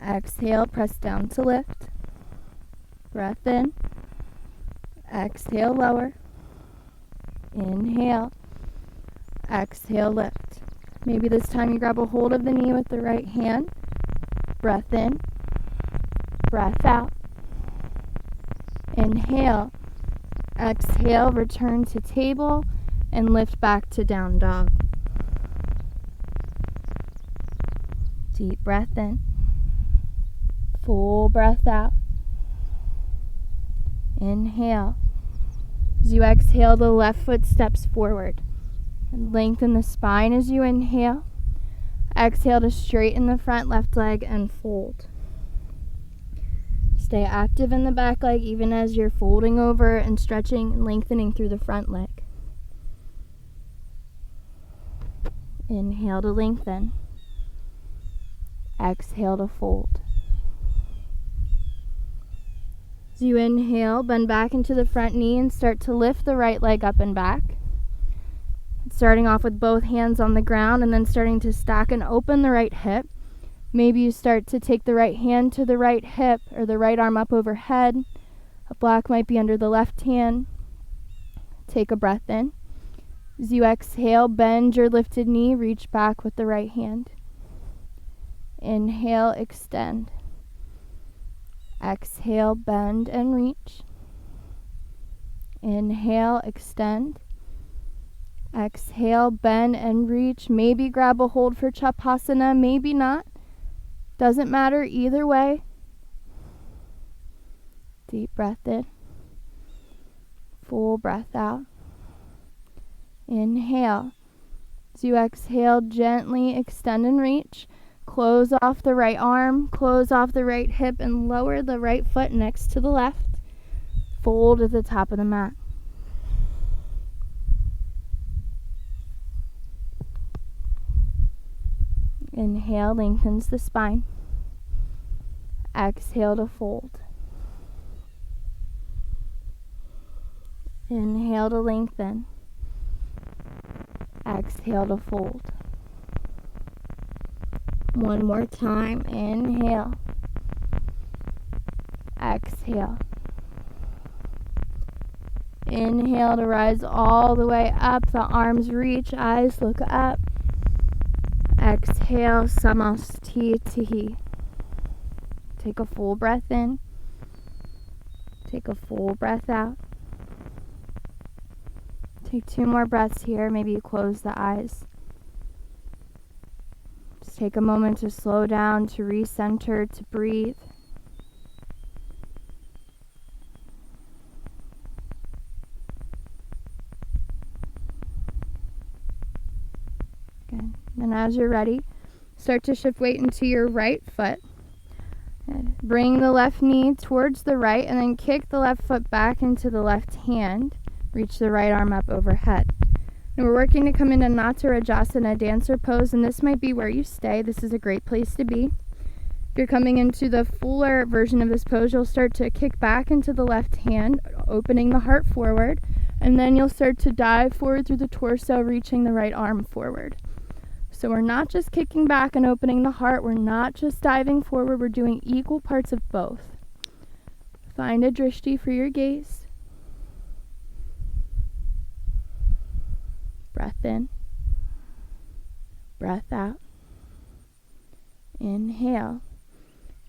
Exhale, press down to lift. Breath in. Exhale, lower. Inhale. Exhale, lift. Maybe this time you grab a hold of the knee with the right hand. Breath in. Breath out. Inhale. Exhale, return to table and lift back to down dog. Deep breath in. Full breath out. Inhale. As you exhale, the left foot steps forward. And lengthen the spine as you inhale. Exhale to straighten the front left leg and fold. Stay active in the back leg even as you're folding over and stretching and lengthening through the front leg. Inhale to lengthen. Exhale to fold. As you inhale, bend back into the front knee and start to lift the right leg up and back. Starting off with both hands on the ground and then starting to stack and open the right hip. Maybe you start to take the right hand to the right hip or the right arm up overhead. A block might be under the left hand. Take a breath in. As you exhale, bend your lifted knee, reach back with the right hand. Inhale, extend. Exhale, bend and reach. Inhale, extend. Exhale, bend and reach. Maybe grab a hold for Chapasana, maybe not. Doesn't matter either way. Deep breath in. Full breath out. Inhale. As you exhale, gently extend and reach. Close off the right arm, close off the right hip, and lower the right foot next to the left. Fold at the top of the mat. Inhale, lengthens the spine. Exhale to fold. Inhale to lengthen. Exhale to fold. One more time. Inhale. Exhale. Inhale to rise all the way up. The arms reach, eyes look up. Exhale, Samastitihi. Take a full breath in. Take a full breath out. Take 2 more breaths here. Maybe you close the eyes. Just take a moment to slow down, to recenter, to breathe. Good. And as you're ready, start to shift weight into your right foot. Good. Bring the left knee towards the right and then kick the left foot back into the left hand. Reach the right arm up overhead. And we're working to come into Natarajasana, dancer pose, and this might be where you stay. This is a great place to be. If you're coming into the fuller version of this pose, you'll start to kick back into the left hand, opening the heart forward, and then you'll start to dive forward through the torso, reaching the right arm forward. So we're not just kicking back and opening the heart, we're not just diving forward, we're doing equal parts of both. Find a drishti for your gaze. Breath in, breath out. Inhale.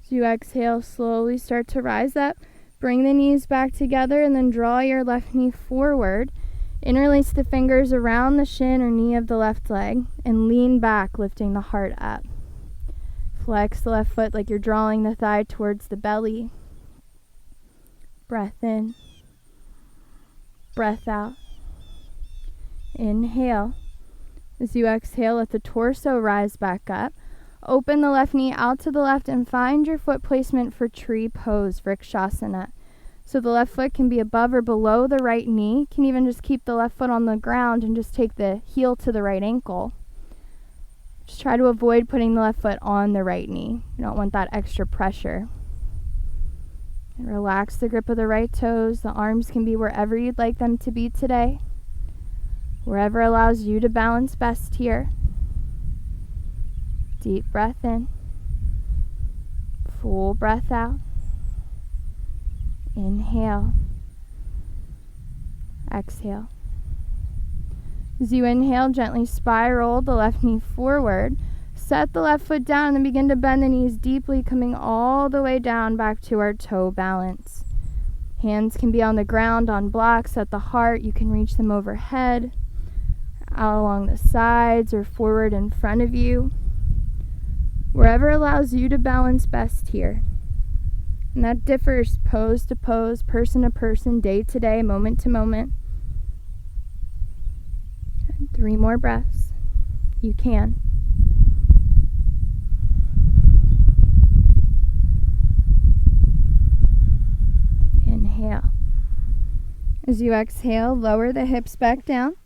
As you exhale, slowly start to rise up. Bring the knees back together and then draw your left knee forward. Interlace the fingers around the shin or knee of the left leg and lean back, lifting the heart up. Flex the left foot like you're drawing the thigh towards the belly. Breath in. Breath out. Inhale. As you exhale, let the torso rise back up. Open the left knee out to the left and find your foot placement for tree pose, Vrikshasana. So the left foot can be above or below the right knee. You can even just keep the left foot on the ground and just take the heel to the right ankle. Just try to avoid putting the left foot on the right knee. You don't want that extra pressure. And relax the grip of the right toes. The arms can be wherever you'd like them to be today. Wherever allows you to balance best here. Deep breath in. Full breath out. Inhale. Exhale. As you inhale, gently spiral the left knee forward. Set the left foot down and then begin to bend the knees deeply, coming all the way down back to our toe balance. Hands can be on the ground, on blocks, at the heart. You can reach them overhead, out along the sides, or forward in front of you. Wherever allows you to balance best here. And that differs pose to pose, person to person, day to day, moment to moment. And 3 more breaths. You can. Inhale. As you exhale, lower the hips back down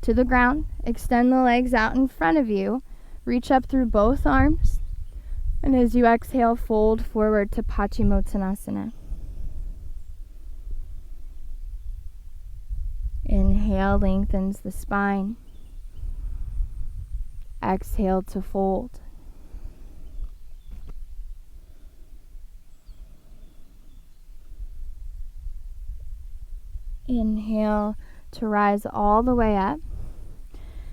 to the ground. Extend the legs out in front of you. Reach up through both arms. And as you exhale, fold forward to Paschimottanasana. Inhale, lengthens the spine. Exhale to fold. Inhale to rise all the way up.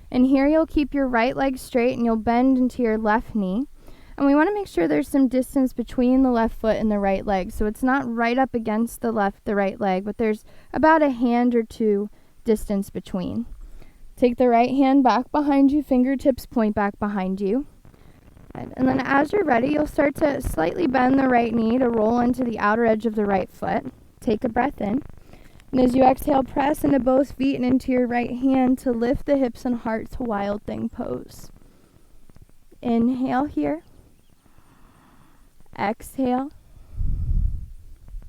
And here you'll keep your right leg straight and you'll bend into your left knee. And we want to make sure there's some distance between the left foot and the right leg. So it's not right up against the right leg, but there's about a hand or two distance between. Take the right hand back behind you, fingertips point back behind you. And then as you're ready, you'll start to slightly bend the right knee to roll into the outer edge of the right foot. Take a breath in. And as you exhale, press into both feet and into your right hand to lift the hips and heart to Wild Thing pose. Inhale here. Exhale.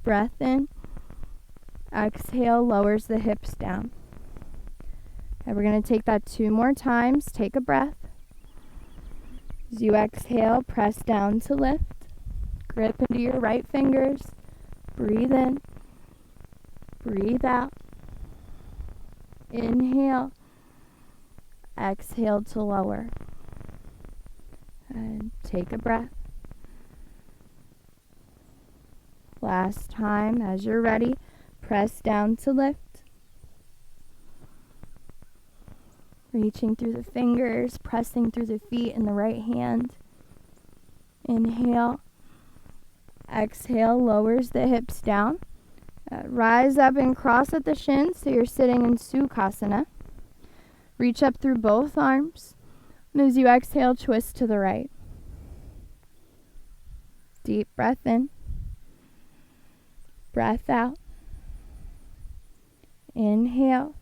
Breath in. Exhale, lowers the hips down. And we're going to take that 2 more times. Take a breath. As you exhale, press down to lift. Grip into your right fingers. Breathe in. Breathe out. Inhale. Exhale to lower. And take a breath. Last time, as you're ready, press down to lift. Reaching through the fingers, pressing through the feet in the right hand. Inhale. Exhale, lowers the hips down. Rise up and cross at the shins so you're sitting in Sukhasana. Reach up through both arms. And as you exhale, twist to the right. Deep breath in. Breath out. Inhale.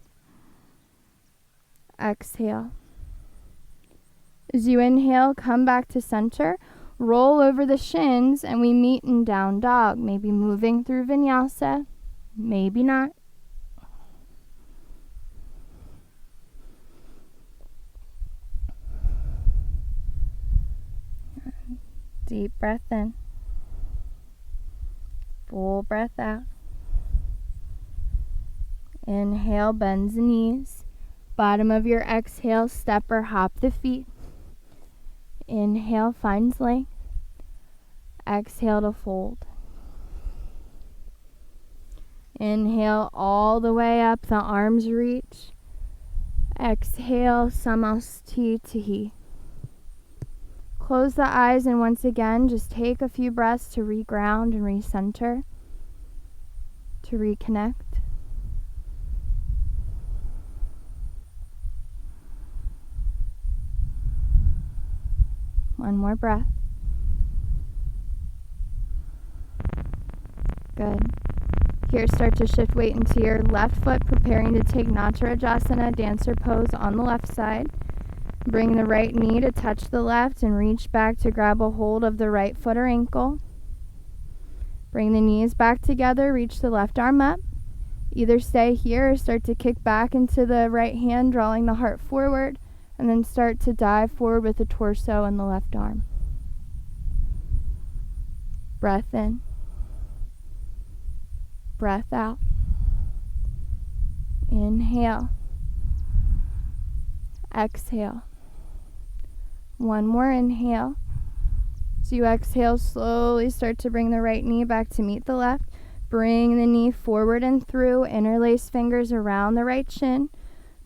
Exhale. As you inhale, come back to center. Roll over the shins and we meet in down dog. Maybe moving through vinyasa. Maybe not. Deep breath in. Full breath out. Inhale, bends the knees. Bottom of your exhale, step or hop the feet. Inhale, finds length. Exhale to fold. Inhale all the way up, the arms reach. Exhale, Samastitihi. Close the eyes and once again, just take a few breaths to reground and recenter, to reconnect. One more breath. Good. Here, start to shift weight into your left foot, preparing to take Natarajasana, dancer pose on the left side. Bring the right knee to touch the left and reach back to grab a hold of the right foot or ankle. Bring the knees back together, reach the left arm up. Either stay here or start to kick back into the right hand, drawing the heart forward, and then start to dive forward with the torso and the left arm. Breath in. Breath out. Inhale. Exhale. One more inhale. As you exhale, slowly start to bring the right knee back to meet the left. Bring the knee forward and through. Interlace fingers around the right shin.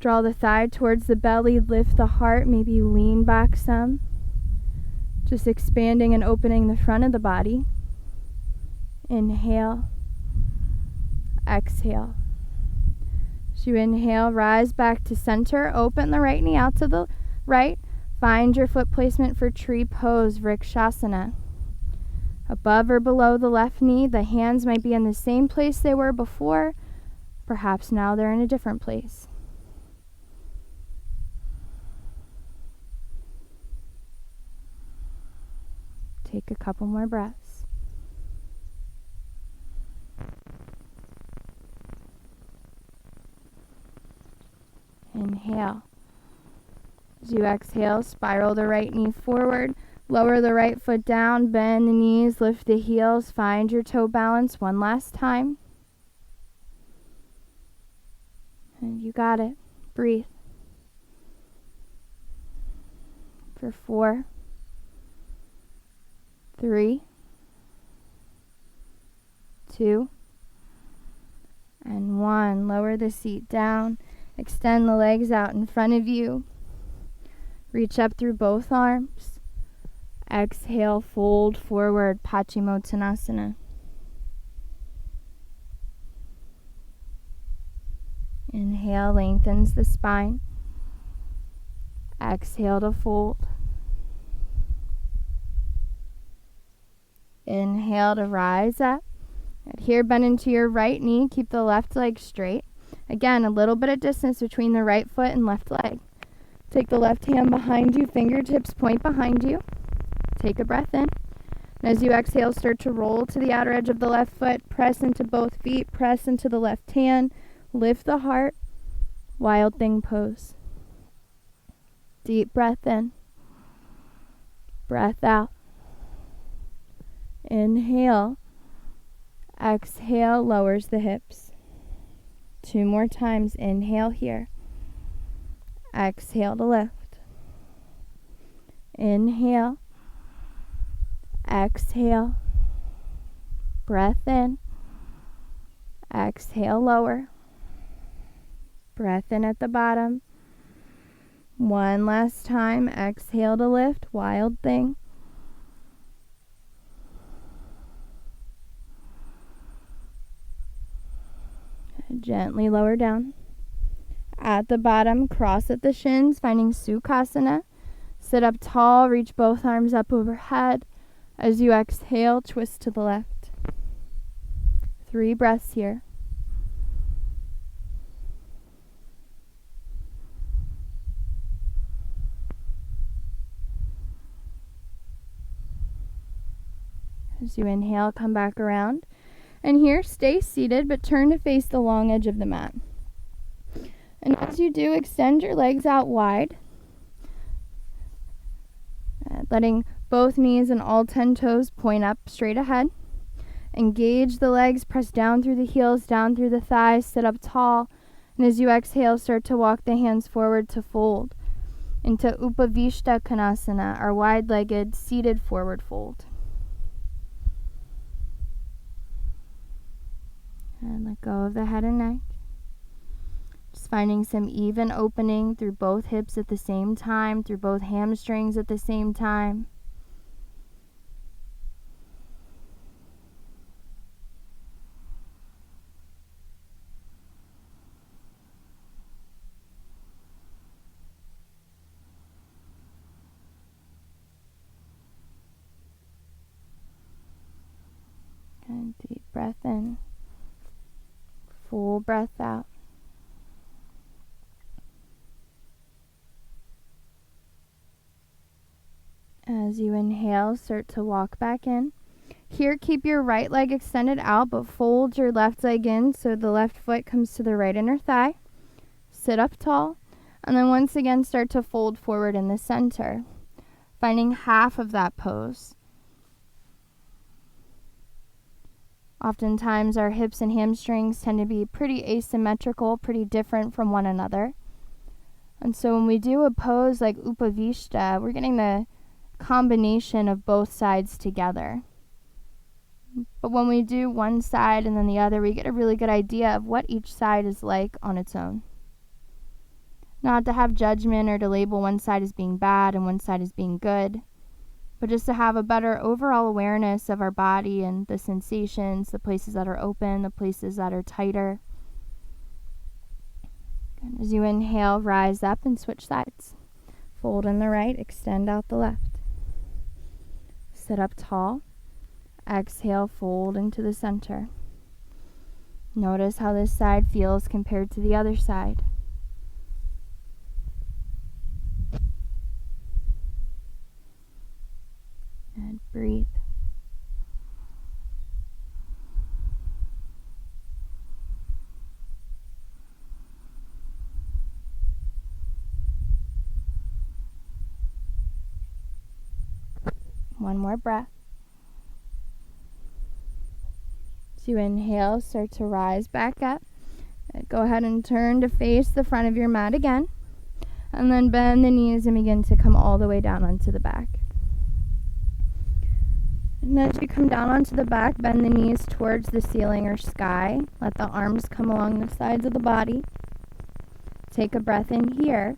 Draw the thigh towards the belly. Lift the heart. Maybe lean back some. Just expanding and opening the front of the body. Inhale. Exhale. As you inhale, rise back to center. Open the right knee out to the right. Find your foot placement for tree pose, Vrikshasana. Above or below the left knee, the hands might be in the same place they were before. Perhaps now they're in a different place. Take a couple more breaths. Inhale. As you exhale, spiral the right knee forward, lower the right foot down, bend the knees, lift the heels, find your toe balance one last time. And you got it. Breathe. For 4, 3, 2, and 1. Lower the seat down. Extend the legs out in front of you. Reach up through both arms. Exhale, fold forward, Paschimottanasana. Inhale, lengthens the spine. Exhale to fold. Inhale to rise up. Here, bend into your right knee. Keep the left leg straight. Again, a little bit of distance between the right foot and left leg. Take the left hand behind you, fingertips point behind you. Take a breath in. And as you exhale, start to roll to the outer edge of the left foot. Press into both feet. Press into the left hand. Lift the heart. Wild thing pose. Deep breath in. Breath out. Inhale. Exhale, lowers the hips. 2 more times. Inhale here. Exhale to lift. Inhale. Exhale. Breath in. Exhale, lower. Breath in at the bottom. One last time. Exhale to lift. Wild thing. Gently lower down. At the bottom, cross at the shins, finding Sukhasana. Sit up tall, reach both arms up overhead. As you exhale, twist to the left. 3 breaths here. As you inhale, come back around. And here, stay seated, but turn to face the long edge of the mat. And as you do, extend your legs out wide, letting both knees and all 10 toes point up straight ahead. Engage the legs, press down through the heels, down through the thighs, sit up tall. And as you exhale, start to walk the hands forward to fold into Upavishta Konasana, our wide-legged, seated forward fold. And let go of the head and neck. Just finding some even opening through both hips at the same time, through both hamstrings at the same time. breath in. Full breath out. As you inhale, start to walk back in. Here, keep your right leg extended out, but fold your left leg in so the left foot comes to the right inner thigh. Sit up tall, and then once again start to fold forward in the center, finding half of that pose. Oftentimes, our hips and hamstrings tend to be pretty asymmetrical, pretty different from one another. And so when we do a pose like Upavishta, we're getting the combination of both sides together. But when we do one side and then the other, we get a really good idea of what each side is like on its own. Not to have judgment or to label one side as being bad and one side as being good, but just to have a better overall awareness of our body and the sensations, the places that are open, the places that are tighter. And as you inhale, rise up and switch sides. Fold in the right, extend out the left. Sit up tall. Exhale, fold into the center. Notice how this side feels compared to the other side. And breathe. One more breath. As you inhale, start to rise back up. Go ahead and turn to face the front of your mat again. And then bend the knees and begin to come all the way down onto the back. And as you come down onto the back, bend the knees towards the ceiling or sky. Let the arms come along the sides of the body. Take a breath in here.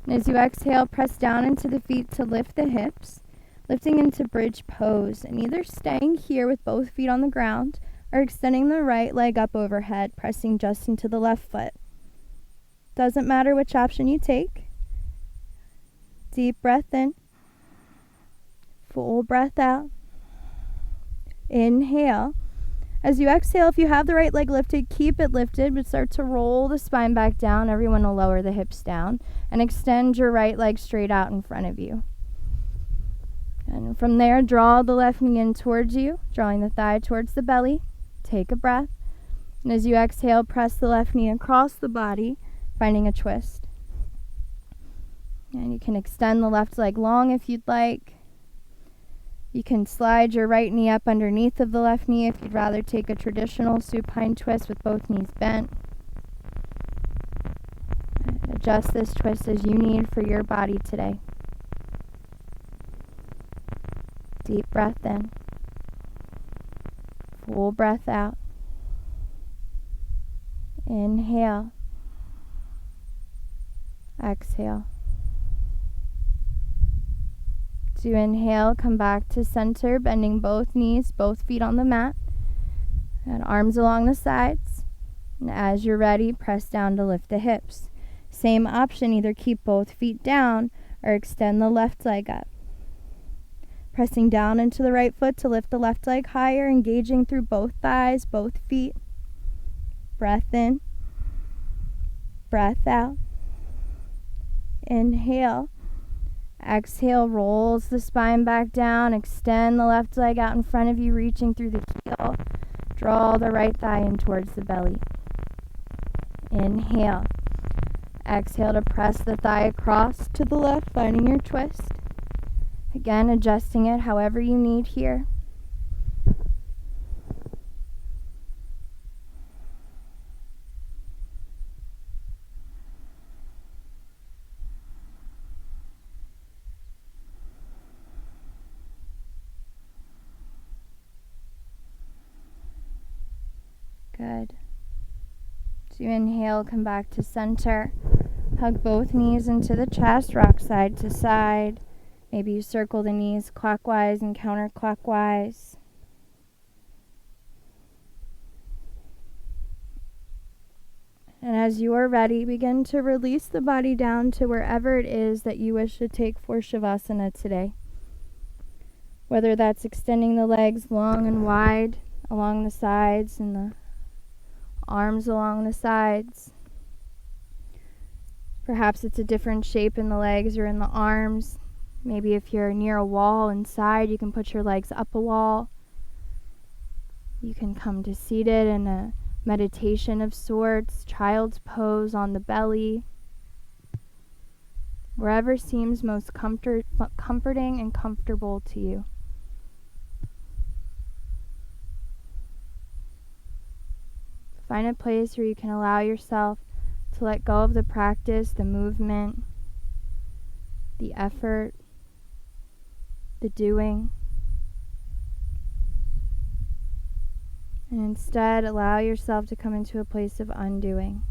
And as you exhale, press down into the feet to lift the hips, lifting into bridge pose, and either staying here with both feet on the ground or extending the right leg up overhead, pressing just into the left foot. Doesn't matter which option you take. Deep breath in. Full breath out. Inhale. As you exhale, if you have the right leg lifted, keep it lifted, but start to roll the spine back down. Everyone will lower the hips down and extend your right leg straight out in front of you. And from there, draw the left knee in towards you, drawing the thigh towards the belly. Take a breath. And as you exhale, press the left knee across the body, finding a twist. And you can extend the left leg long if you'd like. You can slide your right knee up underneath of the left knee if you'd rather take a traditional supine twist with both knees bent. Adjust this twist as you need for your body today. Deep breath in. Full breath out. Inhale. Exhale. To inhale, come back to center, bending both knees, both feet on the mat, and arms along the sides. And as you're ready, press down to lift the hips. Same option, either keep both feet down or extend the left leg up. Pressing down into the right foot to lift the left leg higher, engaging through both thighs, both feet. Breath in. Breath out. Inhale. Exhale, rolls the spine back down. Extend the left leg out in front of you, reaching through the heel. Draw the right thigh in towards the belly. Inhale. Exhale to press the thigh across to the left, finding your twist. Again, adjusting it however you need here. Good. So you inhale, come back to center. Hug both knees into the chest, rock side to side. Maybe you circle the knees clockwise and counterclockwise. And as you are ready, begin to release the body down to wherever it is that you wish to take for Shavasana today. Whether that's extending the legs long and wide along the sides and the arms along the sides. Perhaps it's a different shape in the legs or in the arms. Maybe if you're near a wall inside, you can put your legs up a wall. You can come to seated in a meditation of sorts, child's pose on the belly. Wherever seems most comforting and comfortable to you. Find a place where you can allow yourself to let go of the practice, the movement, the effort, the doing, and instead allow yourself to come into a place of undoing,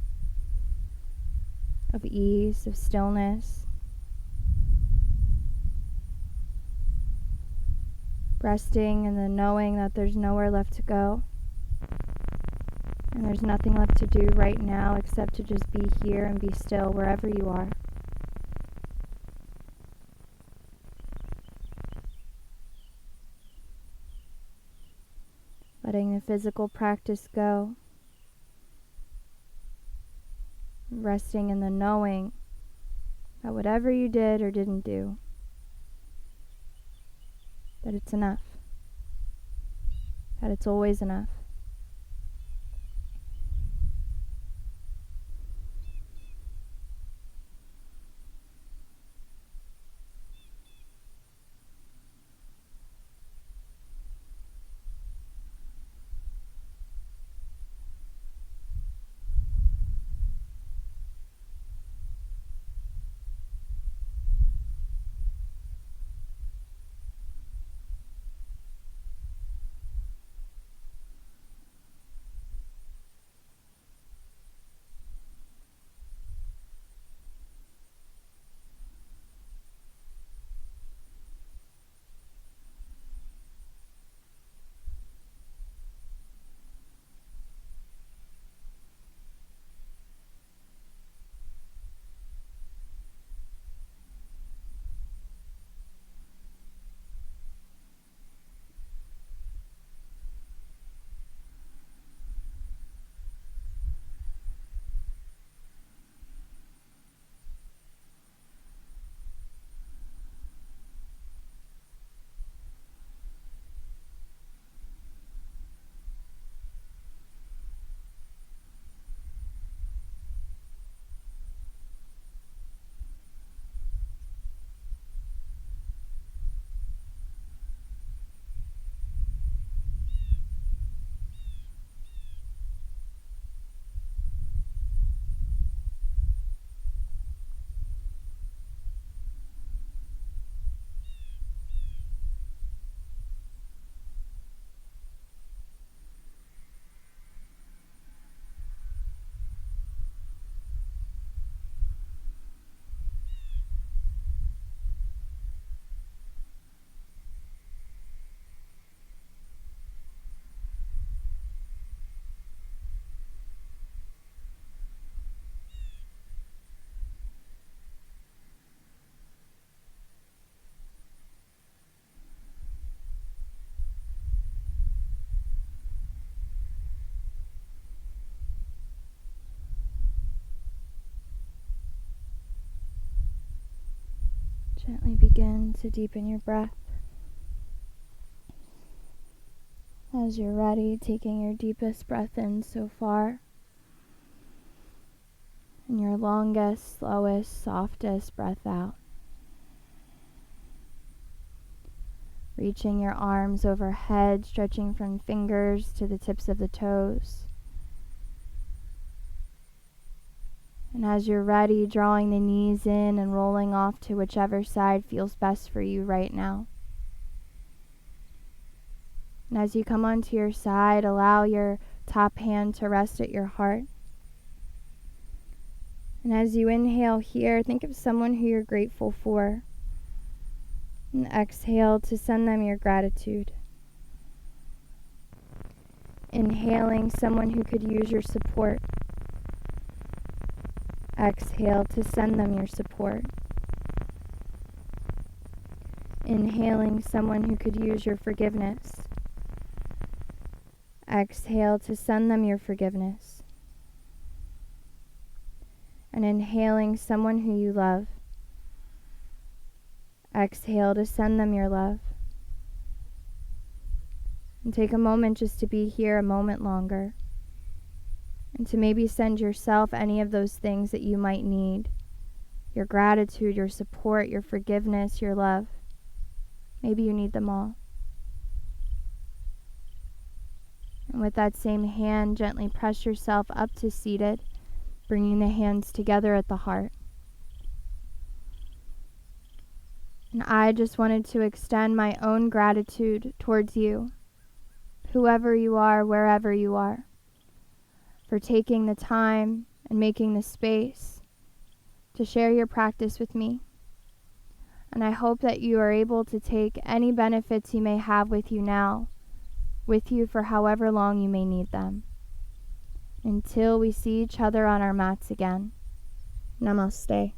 of ease, of stillness, resting in the knowing that there's nowhere left to go. And there's nothing left to do right now except to just be here and be still wherever you are. Letting the physical practice go. Resting in the knowing that whatever you did or didn't do, that it's enough. That it's always enough. Gently begin to deepen your breath. As you're ready, taking your deepest breath in so far, and your longest, slowest, softest breath out. Reaching your arms overhead, stretching from fingers to the tips of the toes. And as you're ready, drawing the knees in and rolling off to whichever side feels best for you right now. And as you come onto your side, allow your top hand to rest at your heart. And as you inhale here, think of someone who you're grateful for. And exhale to send them your gratitude. Inhaling someone who could use your support. Exhale to send them your support. Inhaling someone who could use your forgiveness. Exhale to send them your forgiveness. And inhaling someone who you love. Exhale to send them your love. And take a moment just to be here a moment longer. And to maybe send yourself any of those things that you might need. Your gratitude, your support, your forgiveness, your love. Maybe you need them all. And with that same hand, gently press yourself up to seated, bringing the hands together at the heart. And I just wanted to extend my own gratitude towards you, whoever you are, wherever you are, for taking the time and making the space to share your practice with me. And I hope that you are able to take any benefits you may have with you now, with you for however long you may need them, until we see each other on our mats again. Namaste.